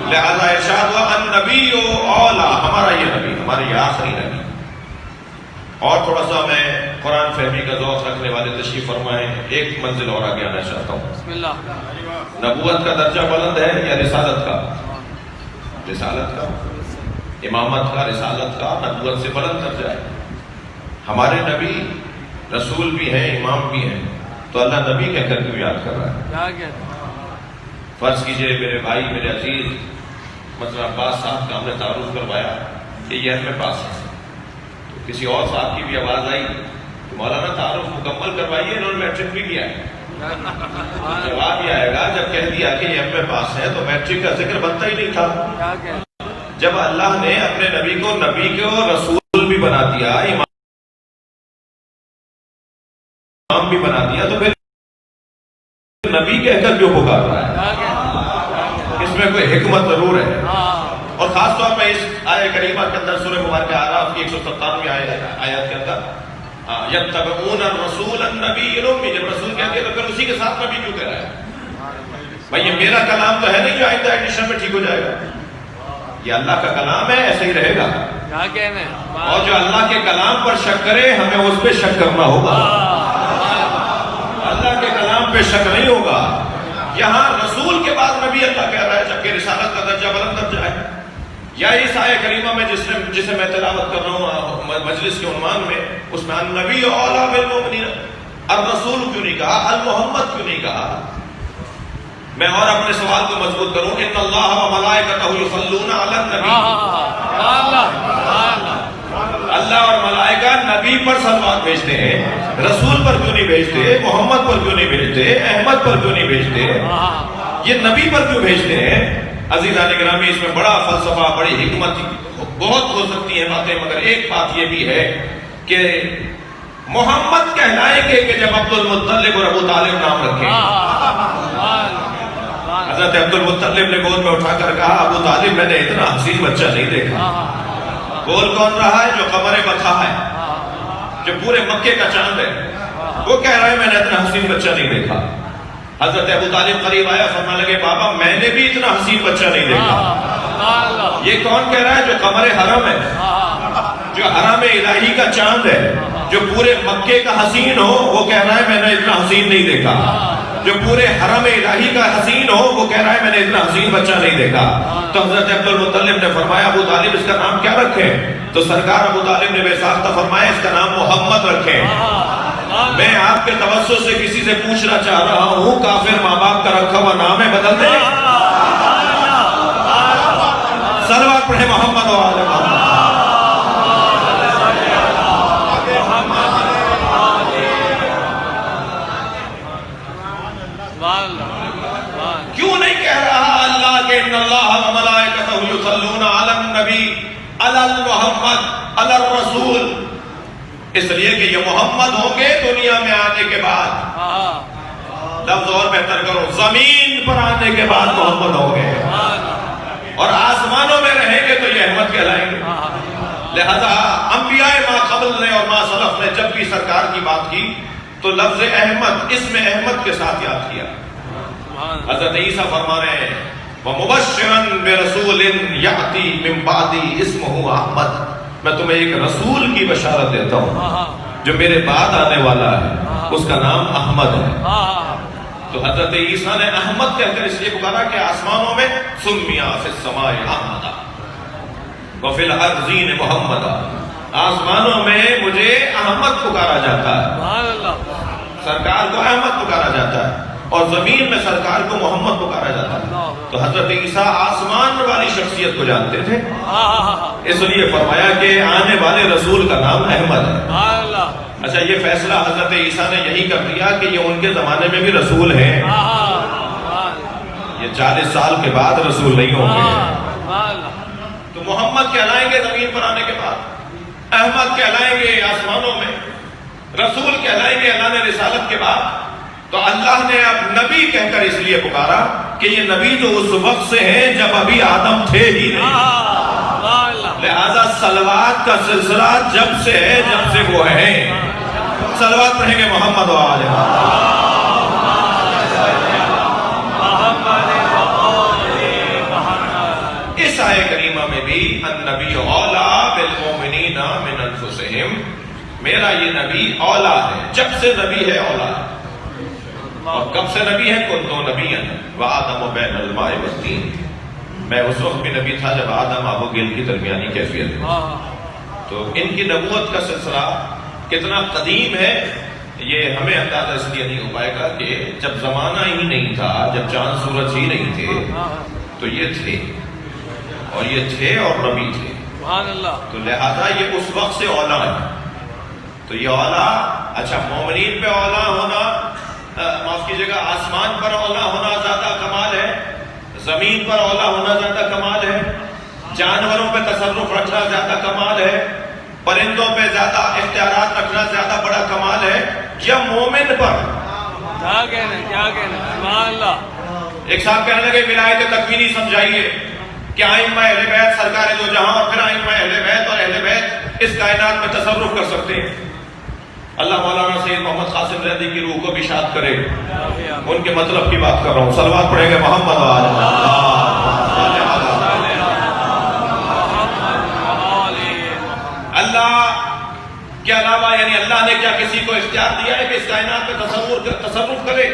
لہذا ارشاد ہوا النبی اولیٰ، ہمارا یہ نبی، ہمارا یہ آخری نبی. اور تھوڑا سا میں قرآن فہمی کا ذوق رکھنے والے تشریف فرمائیں، ایک منزل اور آگے آنا چاہتا ہوں. نبوت کا درجہ بلند ہے یا رسالت کا؟ رسالت کا. امامت کا، رسالت کا نبوت سے بلند درجہ ہے. ہمارے نبی رسول بھی ہیں، امام بھی ہیں، تو اللہ نبی کہہ کر کیوں یاد کر رہا ہے؟ فرض کیجئے میرے بھائی، میرے عزیز مثلا عباس صاحب کا ہم نے تعارف کروایا کہ یہ اہل پاس ہے، تو کسی اور صاحب کی بھی آواز آئی کہ مولانا تعارف مکمل کروائیے، انہوں نے میٹرک بھی کیا ہے. جواب یہ آئے گا جب کہہ دیا کہ یہ اہل پاس ہے تو میٹرک کا ذکر بنتا ہی نہیں تھا. جب اللہ نے اپنے نبی کو رسول بھی بنا دیا، امام بھی بنا دیا، تو پھر نبی کہہ کر کیوں پکار رہا ہے؟ اس میں کوئی حکمت ضرور ہے. اور خاص طور پہ اس آیہ کریمہ کے اندر سورہ مبارکہ اعراف کی 197 آیت کے اندر یتبعون الرسول النبی الأمی، جب رسول کہتے ہیں تو پھر اسی کے ساتھ نبی کیوں کہہ رہا ہے؟ بھائی یہ میرا کلام تو ہے نہیں جو آئندہ ایڈیشن میں ٹھیک ہو جائے گا. یہ اللہ کا کلام ہے، ایسے ہی رہے گا. اور جو اللہ کے کلام پر شک کرے ہمیں اس پہ شک کرنا ہوگا. اللہ کے کلام پہ شک نہیں ہوگا. یہاں رسول کے بعد نبی اللہ کہہ رہا ہے، جبکہ رسالت کا درجہ بلند درجہ ہے. یا اس آیہ کریمہ میں جسے میں تلاوت کر رہا ہوں مجلس کے عنوان میں، اس میں النبی اولیٰ بالمؤمنین، الرسول کیوں نہیں کہا، المحمد کیوں نہیں کہا؟ میں اور اپنے سوال کو مضبوط کروں، ان اللہ و ملائکتہ یصلون علی النبی. اللہ اور ملائکہ نبی پر صلوات بھیجتے ہیں، رسول پر کیوں نہیں بھیجتے؟ محمد پر کیوں نہیں بھیجتے؟ احمد پر کیوں نہیں بھیجتے؟ یہ نبی پر کیوں بھیجتے ہیں؟ عزیزان گرامی، اس میں بڑا فلسفہ، بڑی حکمت بہت ہو سکتی ہیں باتیں، مگر ایک بات یہ بھی ہے کہ محمد کہلائیں گے کہ جب عبد المطلب اور ابو طالب نام رکھیں. حضرت عبد المطلب نے گود میں اٹھا کر کہا ابو طالب میں نے اتنا حسین بچہ نہیں دیکھا. بول کون رہا ہے؟ جو قمر بطحا ہے، جو پورے مکے کا چاند ہے. وہ کہہ رہا ہے میں نے اتنا حسین بچہ نہیں دیکھا. حضرت ابو طالب قریب آیا, فرمانے لگے بابا میں نے بھی اتنا حسین بچہ نہیں دیکھا. یہ کون کہہ رہا ہے؟ جو قمر حرم ہے, جو حرم الہی کا چاند ہے, جو پورے مکے کا حسین ہو, وہ کہہ رہا ہے میں نے اتنا حسین نہیں دیکھا. جو پورے حرم الہی کا حسین ہو, وہ کہہ رہا ہے میں نے اتنا حسین بچہ نہیں دیکھا. تو حضرت عبد المطلب نے فرمایا ابو طالب اس کا نام کیا رکھیں؟ تو سرکار ابو طالب نے بے ساختہ فرمایا اس کا نام محمد رکھیں. میں آپ کے توسط سے کسی سے پوچھنا چاہ رہا ہوں, کافر ماں باپ کا رکھا ہوا نام ہے بدل دیں؟ صلوات پڑھیں محمد و آل محمد. کیوں نہیں کہہ رہا اللہ کہ ان اللہ و ملائکتہ یصلون علی النبی علی محمد علی الرسول؟ اس لیے کہ یہ محمد ہوں گے دنیا میں آنے کے بعد, لفظ اور بہتر کرو, زمین پر آنے کے بعد محمد ہوں گے, اور آسمانوں میں رہیں گے تو یہ احمد کہلائیں گے. لہذا انبیاء ما قبل نے اور ما سلف نے جب بھی سرکار کی بات کی تو لفظ احمد اسم احمد کے ساتھ یاد کیا. حضرت عیسیٰ فرما رہے ہیں وَمُبَشِّرًا بِرَسُولٍ يَأْتِي مِن بَعْدِي اسْمُهُ احمد, میں تمہیں ایک رسول کی بشارت دیتا ہوں جو میرے بعد آنے والا ہے, اس کا نام احمد ہے. تو حضرت عیسیٰ نے احمد کہہ کر اس لیے پکارا کہ آسمانوں میں سمیا فی السماء احمد وفی الارضین محمد, آسمانوں میں مجھے احمد پکارا جاتا ہے, سرکار کو احمد پکارا جاتا ہے, اور زمین میں سرکار کو محمد پکارا جاتا ہے. تو حضرت عیسیٰ آسمان والی شخصیت کو جانتے تھے, اس لیے فرمایا کہ آنے والے رسول کا نام احمد ہے. اچھا, یہ فیصلہ حضرت عیسیٰ نے یہی کر دیا کہ یہ ان کے زمانے میں بھی رسول ہیں, یہ 40 سال کے بعد رسول نہیں ہوں گے. تو محمد کہلائیں گے زمین پر آنے کے بعد, احمد کہلائیں گے آسمانوں میں, رسول کہلائیں گے اللہ نے رسالت کے بعد. تو اللہ نے اب نبی کہہ کر اس لیے پکارا کہ یہ نبی تو اس وقت سے ہیں جب ابھی آدم تھے ہی نہیں. لہذا صلوات کا سلسلہ جب سے ہے جب سے وہ ہیں. صلوات پڑھیں گے محمد و آل محمد. اس آیے کریمہ میں بھی النبی اولا بالمؤمنین من انفسہم, میرا یہ نبی اولا ہے, جب سے نبی ہے اولا ہے. اور کب سے نبی ہے؟ کنتو نبیًا وآدم بین الماء والطین, میں اس وقت بھی نبی تھا جب آدم آب و گل کی درمیانی کیفیت ہے. تو ان کی نبوت کا سلسلہ کتنا قدیم ہے یہ ہمیں اندازہ اس لیے نہیں ہو پائے گا کہ جب زمانہ ہی نہیں تھا, جب چاند سورج ہی نہیں تھے, تو یہ تھے, اور یہ تھے اور نبی تھے. تو لہذا یہ اس وقت سے اولا ہے. تو یہ اولا, اچھا مومنین پہ اولا ہونا, معاف کیجئے گا, آسمان پر اولا ہونا زیادہ کمال ہے, زمین پر اولا ہونا زیادہ کمال ہے, جانوروں پہ تصرف رکھنا زیادہ کمال ہے, پرندوں پہ زیادہ اختیارات رکھنا زیادہ بڑا کمال ہے, یا مومن پر؟ کیا کہنا سبحان اللہ. ایک صاحب کہنے لگے ولایت تکوینی سمجھائیے کہ ائمہ اہل بیت سرکار دو جہاں اور پھر ائمہ اہل بیت اور اہل بیت اس کائنات میں تصرف کر سکتے ہیں. اللہ مولانا سید محمد قاسم زیدی کی روح کو بھی شاد کرے, ان کے مطلب کی بات کر رہا ہوں. صلوات پڑھیں گے محمد و آل اللہ کے علاوہ, یعنی اللہ نے کیا کسی کو اختیار دیا ہے کہ اس کائنات میں تصرف کرے,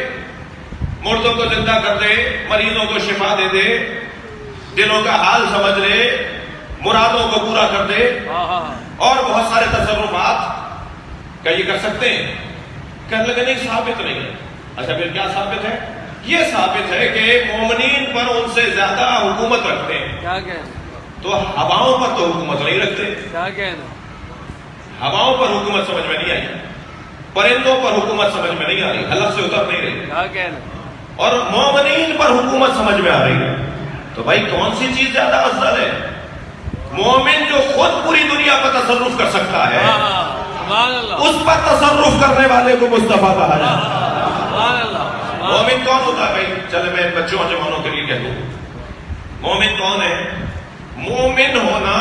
مردوں کو زندہ کر دے, مریضوں کو شفا دے دے, دلوں کا حال سمجھ لے, مرادوں کو پورا کر دے, اور بہت سارے تصرفات کیا یہ کر سکتے ہیں؟ کہنے لگے نہیں, ثابت نہیں ہے. اچھا پھر کیا ثابت ہے؟ یہ ثابت ہے کہ مومنین پر ان سے زیادہ حکومت رکھتے ہیں. کیا کہنا, تو ہواؤں پر تو حکومت نہیں رکھتے. کیا کہنا, ہواؤں پر حکومت سمجھ میں نہیں آئی, پرندوں پر حکومت سمجھ میں نہیں آ رہی, حلق سے اتر نہیں رہی, کیا کہنا, اور مومنین پر حکومت سمجھ میں آ رہی ہے. تو بھائی کون سی چیز زیادہ افضل ہے؟ مومن جو خود پوری دنیا پر تصرف کر سکتا ہے, اس پر تصرف کرنے والے کو مصطفیٰ کہا جاتا ہے. مومن کون ہوتا ہے بھائی؟ چلے میں بچوں اور جوانوں کے لیے کہہ دوں, مومن کون ہے؟ مومن ہونا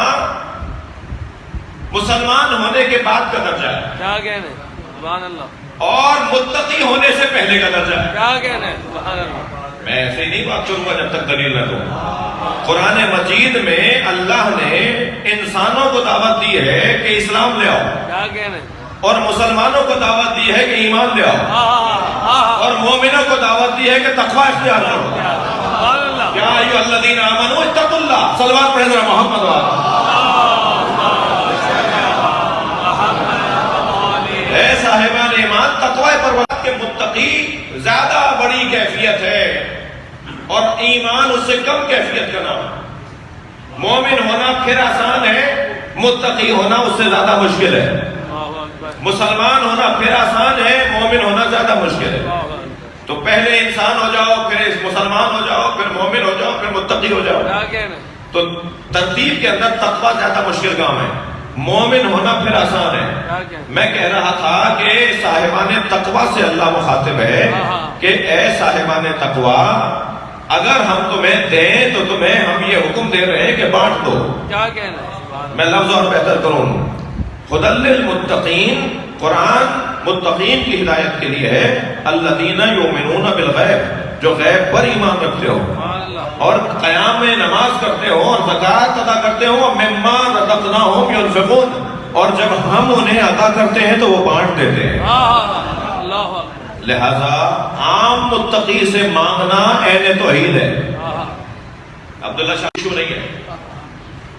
مسلمان ہونے کے بعد کا درجہ ہے. کیا کہنے, سبحان اللہ. اور متقی ہونے سے پہلے کا درجہ ہے. کیا کہنا ہے سبحان اللہ. میں ایسے ہی نہیں بات کروں گا جب تک دلیل نہ دوں. قرآن مجید میں اللہ نے انسانوں کو دعوت دی ہے کہ اسلام لے آؤ, کیا کہنا ہے. اور مسلمانوں کو دعوت دی ہے کہ ایمان لے آؤ, اور مومنوں کو دعوت دی ہے کہ تقوی اختیار کرو. سبحان اللہ. یا ایھا الذین آمنوا اتقوا اللہ. صلوات پڑھیں ذرا محمد والے. اے صاحبان ایمان, تقوی پروردگار کے متقی زیادہ بڑی کیفیت ہے اور ایمان اس سے کم کیفیت کا نام ہے. مومن ہونا پھر آسان ہے, متقی ہونا اس سے زیادہ مشکل ہے. اللہ اکبر. مسلمان ہونا پھر آسان ہے, مومن ہونا زیادہ مشکل ہے. اللہ اکبر. تو پہلے انسان ہو جاؤ, پھر مسلمان ہو جاؤ, پھر مومن ہو جاؤ, پھر متقی ہو جاؤ. کیا کہنا ہے. تو ترتیب کے اندر تقوی زیادہ مشکل کام ہے, مومن ہونا پھر آسان ہے. کیا کہنا ہے. میں کہہ رہا تھا کہ صاحبان تقوی سے اللہ مخاطب ہے کہ اے صاحبان تقوی, اگر ہم تمہیں دیں تو تمہیں ہم یہ حکم دے رہے ہیں کہ بانٹ دو. کیا کہنا ہے سبحان میں لفظ اور بہتر کروں, ہدی للمتقین, قرآن متقین کی ہدایت کے لیے ہے. الذین یؤمنون بالغیب, جو غیب پر ایمان رکھتے ہو اللہ. اور قیام میں نماز کرتے ہو اور زکوٰۃ ادا کرتے ہو. مما رزقناہم ينفقون, اور جب ہم انہیں عطا کرتے ہیں تو وہ بانٹ دیتے ہیں. اللہ اکبر. لہذا عام متقی سے مانگنا عین توحید ہے. عبداللہ شاہ ایشو نہیں ہے,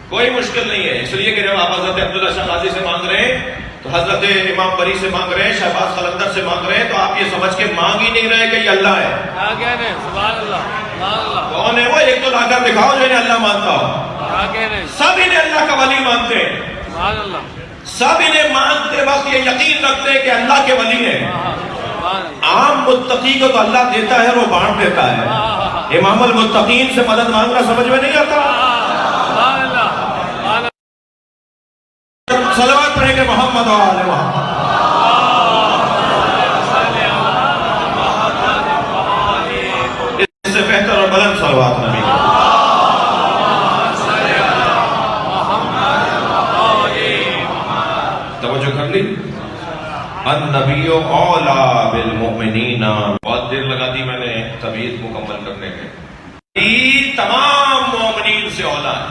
کوئی مشکل نہیں ہے. اس لیے کہ جب آپ حضرت عبداللہ شاہ غازی سے مانگ رہے ہیں, تو حضرت امام بری سے مانگ رہے ہیں, شہباز قلندر سے مانگ رہے ہیں, تو آپ یہ سمجھ کے مانگ ہی نہیں رہے کہ یہ اللہ ہے. کیا کہنا ہے سبحان اللہ. سبحان اللہ. کون ہے وہ؟ ایک تو لا کر دکھاؤ جو انہیں اللہ مانتا ہو. کیا کہنا ہے. سب انہیں اللہ کا ولی مانتے ہیں, سبحان اللہ. سب انہیں مانتے وقت یہ یقین رکھتے ہیں کہ اللہ کے ولی ہیں. سبحان اللہ. عام متقی کو تو اللہ دیتا ہے اور وہ بانٹ دیتا ہے. امام المتقین سے مدد مانگنا سمجھ میں نہیں آتا. سبحان اللہ. سبحان اللہ. صلوات پڑھیں گے محمد و آل محمد. اس سے بہتر اور بلند صلوات نبی کا. توجہ کر لی. النبی اولیٰ بالمؤمنین. بہت دیر لگا دی میں نے تمہید مکمل کرنے میں. یہ تمام مومنین سے اولیٰ ہے.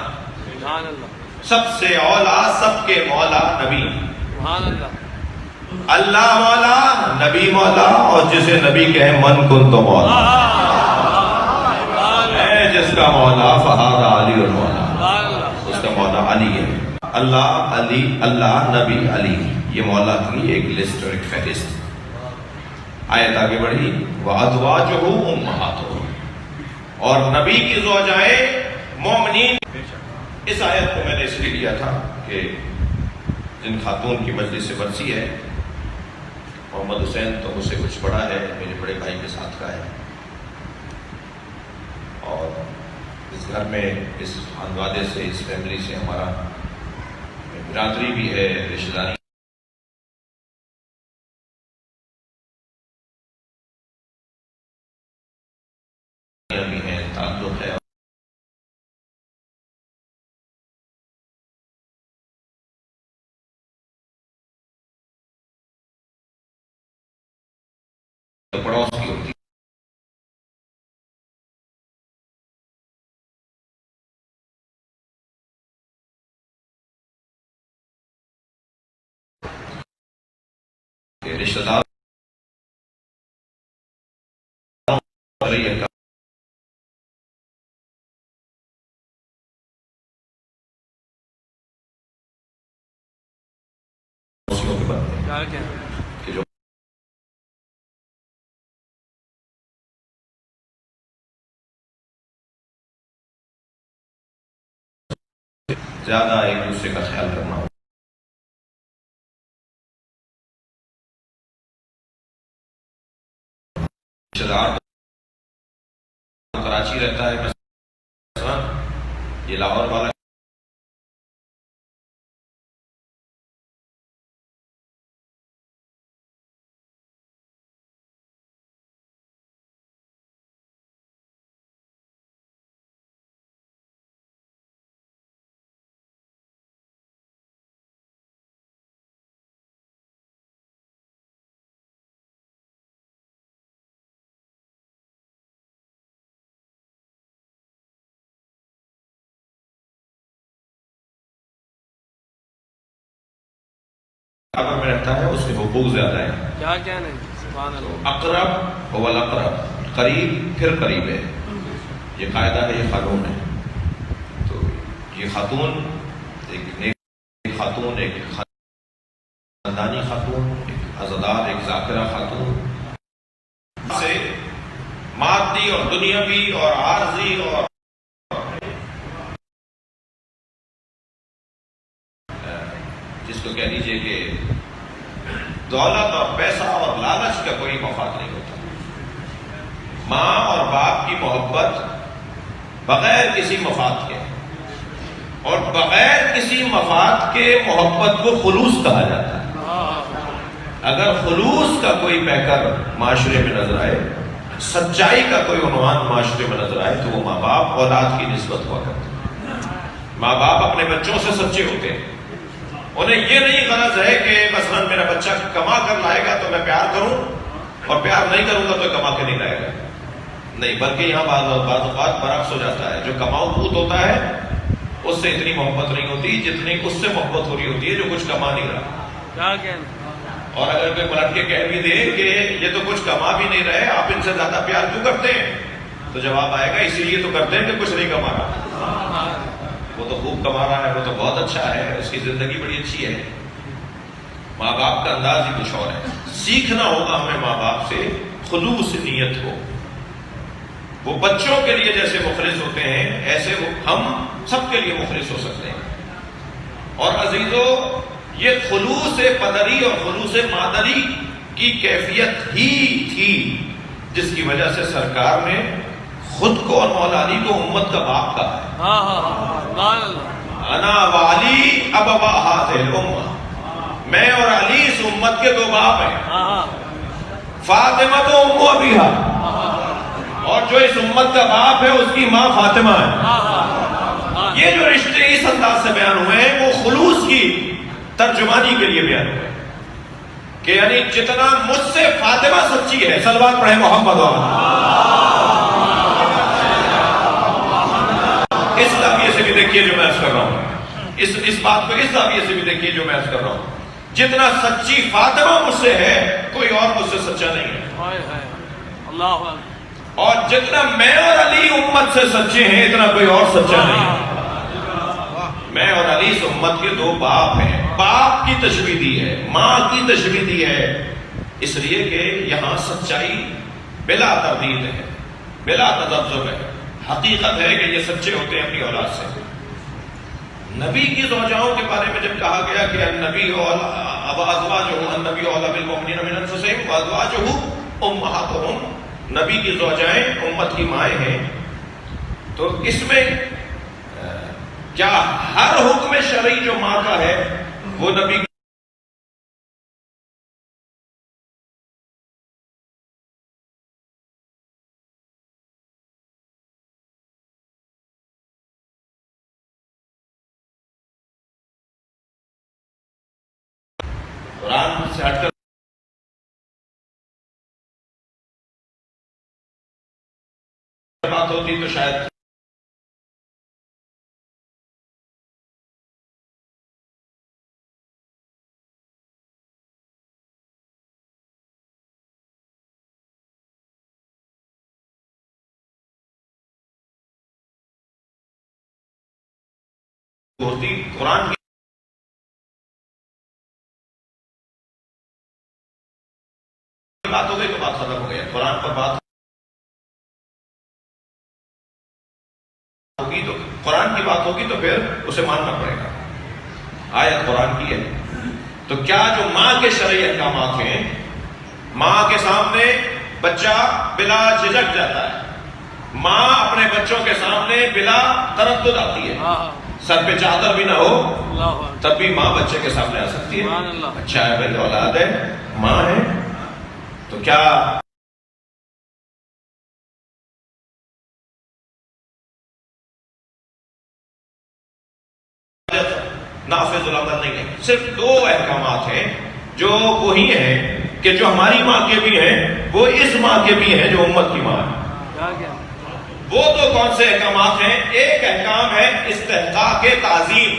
سبحان اللہ. سب سے اولیٰ, سب کے مولا نبی. سبحان اللہ. اللہ مولا, نبی مولا, اور جسے نبی کہے من کن تو مولا. اے جس کا مولا فہذا علی المولا, سبحان اللہ. اس کا مولا علی ہے. اللہ علی, اللہ نبی علی, یہ مولا کی ایک لسٹ اور ایک فہرست. آیت آگے بڑھی. وَأَزْوَاجُهُ أُمَّهَاتُهُمْ, اور نبی کی زوجائیں مومنین. اس آیت کو میں نے اس لیے لیا تھا کہ جن خاتون کی مجلس برسی ہے, محمد حسین تو مجھ سے کچھ بڑا ہے, میرے بڑے بھائی کے ساتھ کا ہے, اور اس گھر میں اس خانوادے سے, اس فیملی سے ہمارا برادری بھی ہے, رشتہ داری بھی ہیں, تعلق ہے. پڑوس کی ہوتی ہے, رشتہ دار کیا کہنا ہے. کہ جو زیادہ ایک دوسرے کا خیال کرنا ہو. کراچی رہتا ہے مثلا, یہ لاہور والا برابر میں رہتا ہے اس کے حقوق زیادہ ہیں. کیا کہنے سبحان اللہ. اقرب هو الاقرب، قریب پھر قریب ہے. یہ قاعدہ ہے، یہ قانون ہے. تو یہ خاتون ایک نیک خاتون، ایک خاندانی خاتون، ایک عزادار، ایک ذاکرہ خاتون سے مادی اور دنیاوی اور عارضی اور جس کو کہہ لیجیے کہ دولت اور پیسہ اور لالچ کا کوئی مفاد نہیں ہوتا. ماں اور باپ کی محبت بغیر کسی مفاد کے، اور بغیر کسی مفاد کے محبت کو خلوص کہا جاتا ہے. اگر خلوص کا کوئی پیکر معاشرے میں نظر آئے، سچائی کا کوئی عنوان معاشرے میں نظر آئے، تو وہ ماں باپ اولاد کی نسبت ہوا کرتے ہیں. ماں باپ اپنے بچوں سے سچے ہوتے ہیں. انہیں یہ نہیں غرض ہے کہ مثلا میرا بچہ کما کر لائے گا تو میں پیار کروں، اور پیار نہیں کروں گا تو کما کے نہیں لائے گا. نہیں، بلکہ یہاں بعض اوقات برعکس ہو جاتا ہے. جو کماؤ پوت ہوتا ہے اس سے اتنی محبت نہیں ہوتی جتنی اس سے محبت ہو رہی ہوتی ہے جو کچھ کما نہیں رہا. کیا کہنے. اور اگر کوئی پلٹ کے کہہ بھی دے کہ یہ تو کچھ کما بھی نہیں رہے، آپ ان سے زیادہ پیار کیوں کرتے ہیں، تو جواب آئے گا اسی لیے تو کرتے ہیں کہ کچھ نہیں کما رہا. وہ تو خوب کما رہا ہے، وہ تو بہت اچھا ہے، اس کی زندگی بڑی اچھی ہے. ماں باپ کا انداز ہی کچھ اور ہے. سیکھنا ہوگا ہمیں ماں باپ سے خلوص نیت ہو. وہ بچوں کے لیے جیسے مخلص ہوتے ہیں ایسے ہم سب کے لیے مخلص ہو سکتے ہیں. اور عزیزو، یہ خلوص پدری اور خلوص مادری کی کیفیت ہی تھی جس کی وجہ سے سرکار نے خود کو اور مولا علی کو امت کا باپ کہا ہے. سبحان اللہ. انا والی ابوا هذه الامه، میں اور علی اس امت کے دو باپ ہیں. فاطمہ تو ام ابیہا، اور جو اس امت کا باپ ہے اس کی ماں فاطمہ ہے. یہ جو رشتے اس انداز سے بیان ہوئے ہیں وہ خلوص کی ترجمانی کے لیے بیان ہوئے کہ یعنی جتنا مجھ سے فاطمہ سچی ہے، صلوات پڑھے محمد اس زاویے سے بھی دیکھیے جو میں عرض کر رہا ہوں، اس بات کو اس زاویے سے بھی دیکھیے جو میں عرض کر رہا ہوں. جتنا سچی فاطمہ مجھ سے ہے کوئی اور مجھ سے سچا نہیں ہے. اللہ. اور جتنا میں اور علی امت سے سچے ہیں اتنا کوئی اور سچا نہیں ہے. میں اور علی اس امت کے دو باپ ہیں. باپ کی تشبیہ دی ہے، ماں کی تشبیہ دی ہے، اس لیے کہ یہاں سچائی بلا تردید ہے، بلا تذبذب ہے. حقیقت ہے کہ یہ سچے ہوتے ہیں اپنی اولاد سے. نبی کی زوجاؤں کے بارے میں جب کہا گیا کہ النبی ازواجہ النبی اولی بالمؤمنین من انفسہم وازواجہ امہاتہم، نبی کی زوجائیں امت کی مائیں ہیں. تو اس میں کیا ہر حکم شرعی جو ماں کا ہے وہ نبی قرآن سے ہٹ کر بات ہوتی تو شاید ہوتی. قرآن کی بات ہو گئی تو بات ختم ہو گئی. قرآن پر بات ہوگی تو قرآن کی بات ہوگی تو پھر اسے ماننا پڑے گا. آیت قرآن کی ہے. تو کیا جو ماں کے شرعی احکامات ہیں، ماں کے سامنے بچہ بلا جھجک جاتا ہے، ماں اپنے بچوں کے سامنے بلا تردد آتی ہے. سر پہ چادر بھی نہ ہو تب بھی ماں بچے کے سامنے آ سکتی ہے. اچھا ہے بھائی، اولاد ہے، ماں ہے، تو کیا نافذ العمل نہیں ہے؟ صرف دو احکامات ہیں جو وہی ہیں کہ جو ہماری ماں کے بھی ہیں وہ اس ماں کے بھی ہیں جو امت کی ماں ہے. وہ تو کون سے احکامات ہیں؟ ایک احکام ہے استحقاق تعظیم.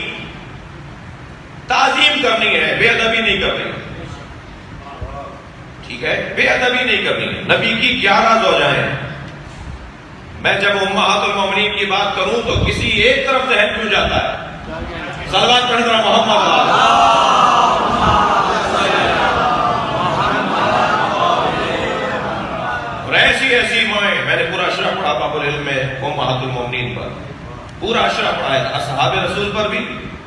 تعظیم کرنی ہے، بے ادبی نہیں کرنی. ٹھیک ہے، بے ادبی نہیں کرنی ہے. نبی کی 11 زوجائیں. میں جب امہات المومنین کی بات کروں تو کسی ایک طرف ذہن کیوں جاتا ہے؟ صلوات پڑھ کر محمد. اور ایسی ایسی مائیں، میں نے پورا اشرح پڑھا باب العلم میں امہات المومنین پر، پورا اشرح پڑھا ہے. اصحاب رسول پر بھی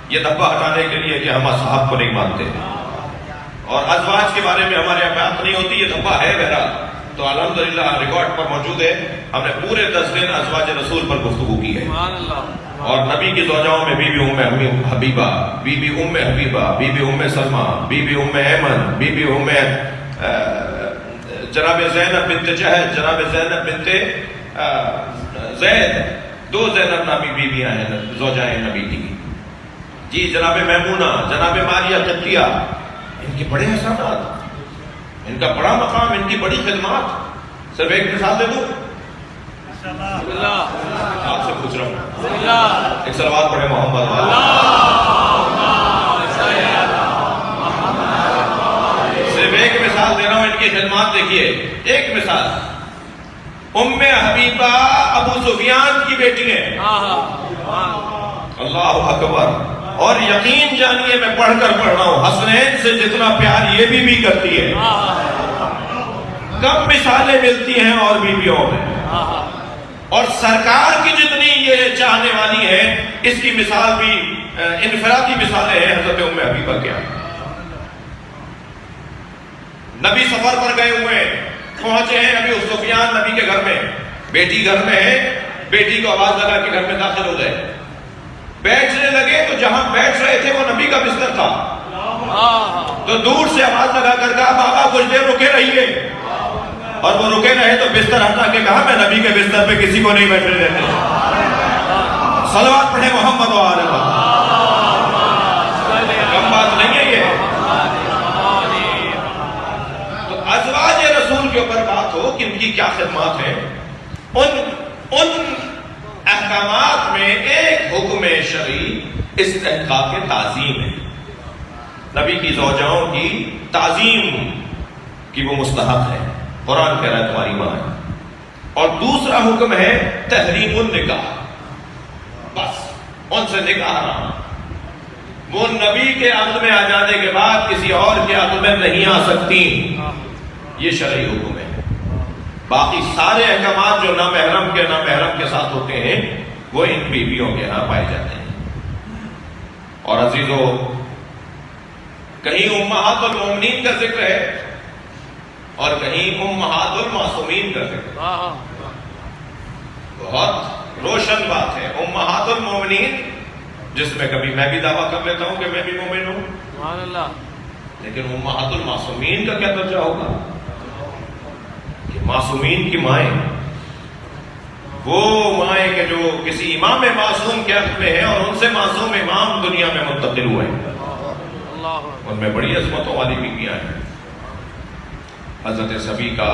یہ دھبا ہٹانے کے لیے کہ ہم اصحاب کو نہیں مانتے، اور ازواج کے بارے میں ہمارے یہاں بات نہیں ہوتی، یہ دھبا ہے بہرحال. تو الحمدللہ ریکارڈ پر موجود ہے، ہم نے پورے 10 دن ازواج رسول پر گفتگو کی ہے. اور نبی کی زوجاؤں میں بی بی ام حبیبہ، بی بی ام حبیبہ، بی بی ام سلمہ، بی بی ام ایمن، بی بی ام جناب زینب بنت جہش، جناب زینب بنت زید، 2 زینب نامی بیویاں ہیں، زوجائیں نبی کی. جی جناب میمونہ، جناب ماریہ قبطیہ، ان کے بڑے احسانات، ان کا بڑا مقام، ان کی بڑی خدمات. صرف ایک مثال دے دوں، آپ سے پوچھ رہا ہوں، ایک صلوات پڑھے محمد. صرف ایک مثال دے رہا ہوں ان کی خدمات. دیکھیے ایک مثال، ام حبیبہ ابو سفیان کی بیٹی ہیں. اللہ اکبر. اور یقین جانیے میں پڑھ رہا ہوں، حسنین سے جتنا پیار یہ بھی کرتی ہے، کم مثالیں ملتی ہیں اور بیویوں میں. اور سرکار کی جتنی یہ چاہنے والی ہے، اس کی مثال بھی انفرادی مثالیں ہیں. حضرت ام حبیبہ کیا، نبی سفر پر گئے ہوئے پہنچے ہیں ابھی سفیان نبی کے گھر میں، بیٹی گھر میں ہے، بیٹی کو آواز لگا کہ گھر میں داخل ہو گئے. بیٹھنے لگے تو جہاں بیٹھ رہے تھے وہ نبی کا بستر تھا، تو دور سے آواز لگا کر کہا بابا کچھ دیر رکے رہیے. اور وہ رکے رہے تو بستر ہٹا کے کہا میں نبی کے بستر پہ کسی کو نہیں بیٹھنے دیتے. صلوات پڑھے محمد و آل محمد. کم بات نہیں ہے یہ. تو ازواج رسول کے اوپر بات ہو کہ ان کی کیا خدمات ہیں، ان احکامات میں ایک حکم شرعی استحقاق تعظیم ہے. نبی کی زوجاؤں کی تعظیم کی وہ مستحق ہے، قرآن کہہ رہا ہے تمہاری ماں ہے. اور دوسرا حکم ہے تحریم النکاح، بس ان سے نکاح حرام. وہ نبی کے عقد میں آ جانے کے بعد کسی اور کے عقد میں نہیں آ سکتی، یہ شرعی حکم ہے. باقی سارے احکامات جو نامحرم کے ساتھ ہوتے ہیں وہ ان بیویوں کے ہاں پائے جاتے ہیں. اور عزیزو، کہیں امہات المومنین کا ذکر ہے اور کہیں امہات المعصومین کا ذکر ہے. بہت روشن بات ہے. امہات المومنین، جس میں کبھی میں بھی دعویٰ کر لیتا ہوں کہ میں بھی مومن ہوں، لیکن امہات المعصومین کا کیا درجہ ہوگا؟ معصومین کی مائیں، وہ مائیں کہ جو کسی امام معصوم کے حق میں ہیں اور ان سے معصوم امام دنیا میں منتقل ہوئے ہیں، ان میں بڑی عظمتوں والی بیویاں ہیں. حضرت سبی کا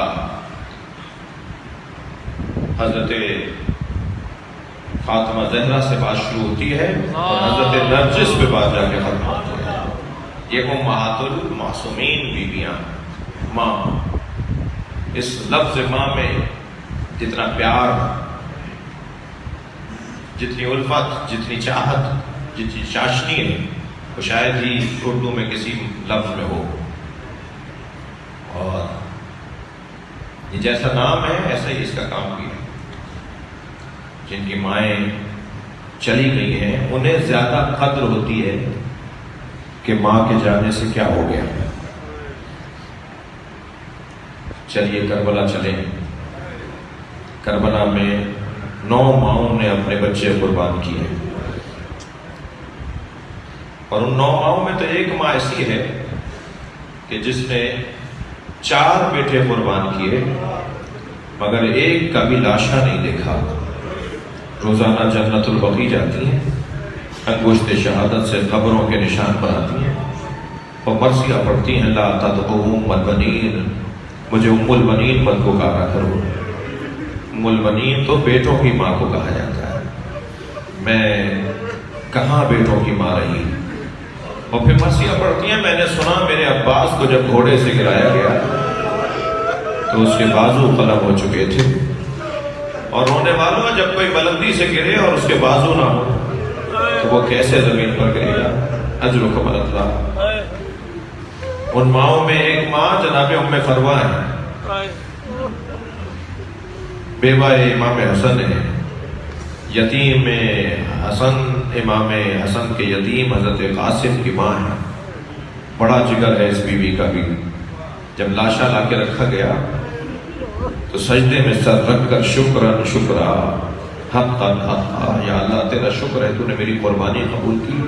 حضرت فاطمہ زہرا سے بات شروع ہوتی ہے اور حضرت نرجس پہ بات جا کے ختم ہوتی ہے. یہ امہات المعصومین بیویاں، ماں. اس لفظ ماں میں جتنا پیار، جتنی الفت، جتنی چاہت، جتنی چاشنی ہے، وہ شاید ہی اردو میں کسی لفظ میں ہو. اور یہ جیسا نام ہے ایسا ہی اس کا کام بھی ہے. جن کی مائیں چلی گئی ہیں انہیں زیادہ قدر ہوتی ہے کہ ماں کے جانے سے کیا ہو گیا. چلیے کربلا چلیں. کربلا میں 9 ماؤں نے اپنے بچے قربان کیے، اور ان 9 ماؤں میں تو ایک ماں ایسی ہے کہ جس نے 4 بیٹے قربان کیے مگر ایک کا بھی لاشا نہیں دیکھا. روزانہ جنت البقیع جاتی ہیں، انگشت شہادت سے قبروں کے نشان پر آتی ہیں اور مرثیہ پڑھتی ہیں لا تدعوا ام البنین، مجھے ام البنین مت پکارا کرو. ام البنین تو بیٹوں کی ماں کو کہا جاتا ہے. میں کہاں بیٹوں کی ماں رہی. اور پھر مرثیہ پڑھتی ہیں میں نے سنا میرے عباس کو جب گھوڑے سے گرایا گیا تو اس کے بازو قلم ہو چکے تھے، اور رونے والوں جب کوئی بلندی سے گرے اور اس کے بازو نہ ہو تو وہ کیسے زمین پر گرے گا؟ اجرکم اللہ۔ ان ماؤں میں ایک ماں جناب ام فروا ہے، بیوہ امام حسن ہے، یتیم حسن، امام حسن کے یتیم حضرت قاسم کی ماں ہے۔ بڑا جگر ہے اس بیوی کا بھی۔ جب لاشا لا کے رکھا گیا تو سجدے میں سر رکھ کر شکرن شکرا حقا حقا، یا اللہ تیرا شکر ہے تو نے میری قربانی قبول کی۔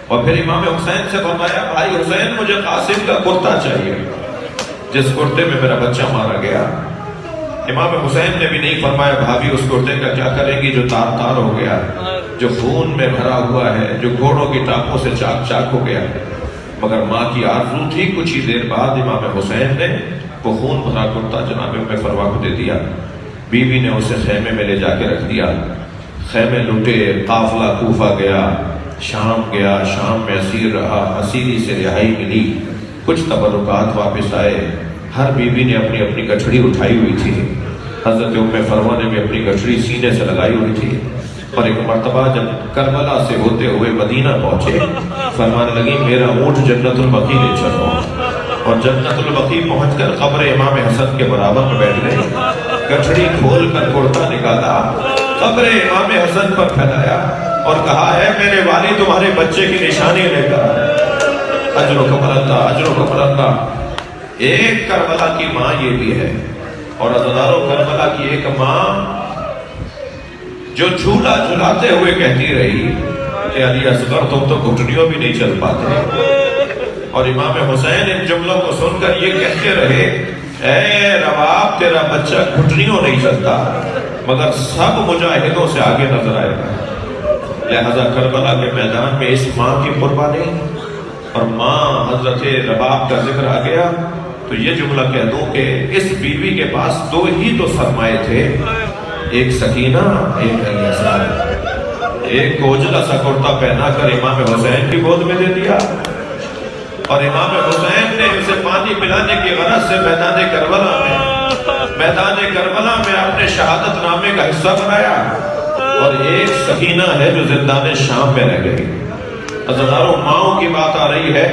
اور پھر امام حسین سے فرمایا بھائی حسین مجھے قاسم کا کرتا چاہیے جس کرتے میں میرا بچہ مارا گیا۔ امام حسین نے بھی نہیں فرمایا بھابھی اس کرتے کا کیا کرے گی جو تار تار ہو گیا، جو خون میں بھرا ہوا ہے، جو گھوڑوں کی ٹانپوں سے چاک چاک ہو گیا۔ مگر ماں کی آرزو تھی، کچھ ہی دیر بعد امام حسین نے وہ خون بھرا کرتا جناب ام فروا کو دے دیا۔ بیوی نے اسے خیمے میں لے جا کے رکھ دیا۔ خیمے لٹے، قافلہ کوفہ گیا، شام گیا، شام میں اسیر رہا، اسیری سے رہائی ملی، کچھ تبرکات واپس آئے۔ ہر بیوی نے اپنی اپنی گٹھڑی اٹھائی ہوئی تھی۔ حضرت ام فروا نے بھی اپنی گٹھڑی سینے سے لگائی ہوئی تھی، اور ایک مرتبہ جب کربلا سے ہوتے ہوئے مدینہ پہنچے فرمانے لگی میرا اونٹ جنت البقیع لے چلو، اور جنت البقیع پہنچ کر قبر امام حسن کے برابر میں بیٹھ گئے، گٹھڑی کھول کر کرتا نکالا، قبر امام حسن پر پھیلایا اور کہا ہے میرے والد تمہارے بچے کی نشانی لے کر اجرکم اللہ اجرکم اللہ۔ ایک کربلا کی ماں یہ بھی ہے، اور عزیزانو کربلا کی ایک ماں جو جھولا جھلاتے ہوئے کہتی رہی کہ علی اصغر تم تو گھٹنیوں بھی نہیں چل پاتے، اور امام حسین ان جملوں کو سن کر یہ کہتے رہے اے رباب تیرا بچہ گھٹنیوں نہیں چلتا مگر سب مجاہدوں سے آگے نظر آئے گا۔ لہذا کربلا کے میدان میں اس ماں کی قربانی اور ماں حضرت رباب کا ذکر آ گیا تو یہ جملہ کہہ دوں کہ اس بیوی کے پاس دو ہی تو سرمائے تھے، ایک سکینہ ایک ایسار۔ ایک کو اجلا سا کرتا پہنا کر امام حسین کی گود میں دے دیا، اور امام حسین نے اسے پانی پلانے کی غرض سے میدان کربلا میں اپنے شہادت نامے کا حصہ بنایا، اور ایک سکینہ ہے جو زندان شام میں رہ گئی۔ عزیزانو ماؤں کی بات آ رہی ہے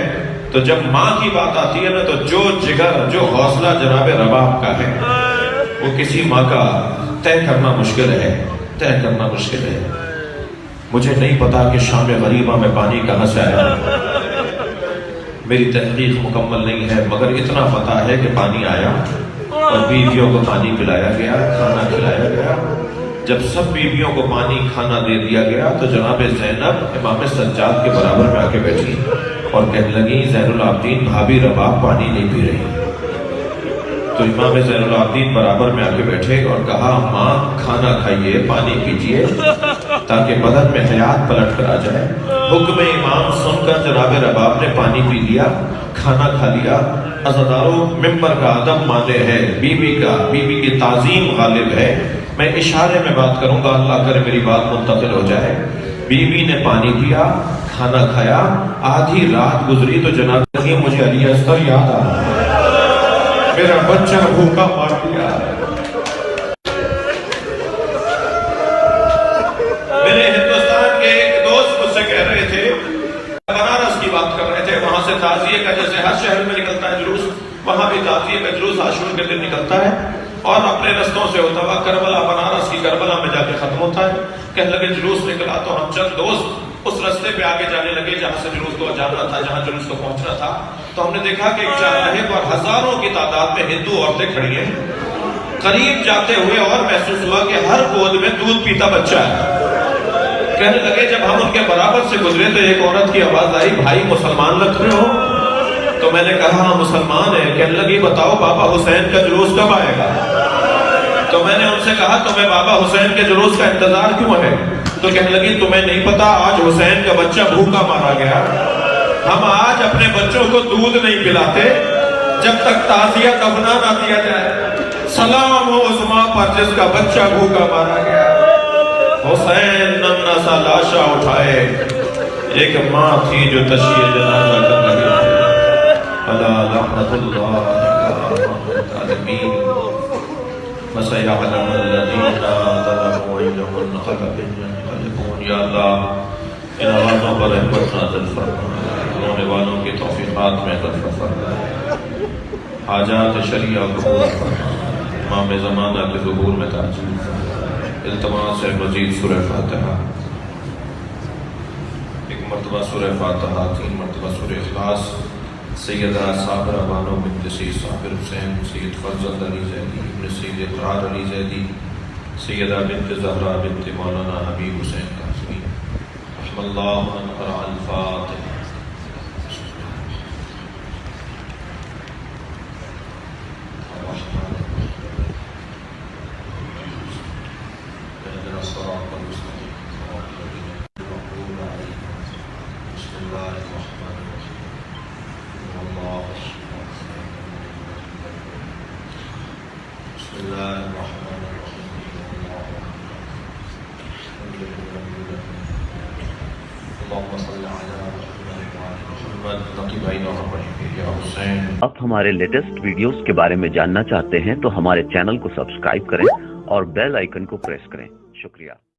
تو جب ماں کی بات آتی ہے نا تو جو جگر جو حوصلہ جناب رباب کا ہے وہ کسی ماں کا طے کرنا مشکل ہے۔ مجھے نہیں پتا کہ شام غریبہ میں پانی کہاں سے آیا، میری تحقیق مکمل نہیں ہے، مگر اتنا پتا ہے کہ پانی آیا اور بیویوں کو پانی پلایا گیا، کھانا کھلایا گیا۔ جب سب بیویوں کو پانی کھانا دے دیا گیا تو جناب زینب امام سجاد کے برابر میں آ کے بیٹھی اور کہنے لگی زین العابدین بھابھی رباب پانی نہیں پی رہی۔ تو امام زین العابدین برابر میں آ کے بیٹھے اور کہا ماں کھانا کھائیے، پانی پیجئے تاکہ بدن میں حیات پلٹ کر آ جائے۔ حکم امام سن کر جناب رباب نے پانی پی لیا، کھانا کھا لیا۔ عزیزانو ممبر کا ادب مانے ہے، بیوی کی تعظیم غالب ہے۔ میں اشارے میں بات کروں گا، اللہ کرے میری بات منتقل ہو جائے۔ بیوی نے پانی پیا، کھانا کھایا، آدھی رات گزری تو جناب لگی مجھے علی اصغر یاد آ رہا، میرا بچہ بھوکا مار دیا۔ میرے ہندوستان کے ایک دوست مجھ سے کہہ رہے تھے، بنارس کی بات کر رہے تھے، وہاں سے تعزیے کا جیسے ہر شہر میں نکلتا ہے جلوس، وہاں بھی تعزیے کا جلوس عاشور کے دن نکلتا ہے اور اپنے رستوں سے ہوتا ہوا کربلا، بنارس کی کربلا میں جا کے ختم ہوتا ہے۔ کہنے لگے جلوس نکلا تو ہم چند دوست اس رستے پہ آگے جانے لگے جہاں سے جلوس کو جانا تھا، جہاں جلوس کو پہنچنا تھا، تو ہم نے دیکھا کہ ایک چارراہے پر ہزاروں کی تعداد میں ہندو عورتیں کھڑی ہیں۔ قریب جاتے ہوئے اور محسوس ہوا کہ ہر گود میں دودھ پیتا بچہ ہے۔ کہنے لگے جب ہم ان کے برابر سے گزرے تو ایک عورت کی آواز آئی بھائی مسلمان لگ رہے ہو؟ تو میں نے کہا ہاں مسلمان ہے۔ کہنے لگی بتاؤ بابا حسین کا جلوس کب آئے گا؟ تو میں نے ان سے کہا تمہیں بابا حسین کے جلوس کا انتظار کیوں ہے؟ تو کہنے لگی تمہیں نہیں پتا آج حسین کا بچہ بھوکا مارا گیا، ہم آج اپنے بچوں کو دودھ نہیں پلاتے جب تک تعزیہ دفنا نہ دیا جائے۔ سلام ہو اس ماں پر جس کا بچہ بھوکا مارا گیا۔ حسین ننھا سا لاشا اٹھائے، ایک ماں تھی جو تشییع جنازہ کر رہی تھی۔ اللہ لعنت اللہ العالمين وسيعلم الذين ظلموا أيهم انقلب ينقلبون یا اللہ ان آوازوں پر رحمت نازل فرما رونے والوں کی توفیقات میں اضافہ فرما حاجات شریعہ قبول فرما امام زمانہ کے ظہور میں تاجیل فرما التماس ہے مزید سورہ فاتحہ ایک مرتبہ سورہ فاتحہ 3 مرتبہ سورہ اخلاص سیدہ صابرہ بانو بنت سید صابر حسین سید فرزند علی زیدی ابن سید اقرار علی زیدی سیدہ بنت زہرہ بنت مولانا حبیب حسین قاسمی رحم اللہ انقرع الفاتح آپ ہمارے لیٹسٹ ویڈیوز کے بارے میں جاننا چاہتے ہیں تو ہمارے چینل کو سبسکرائب کریں اور بیل آئیکن کو پریس کریں. شکریہ.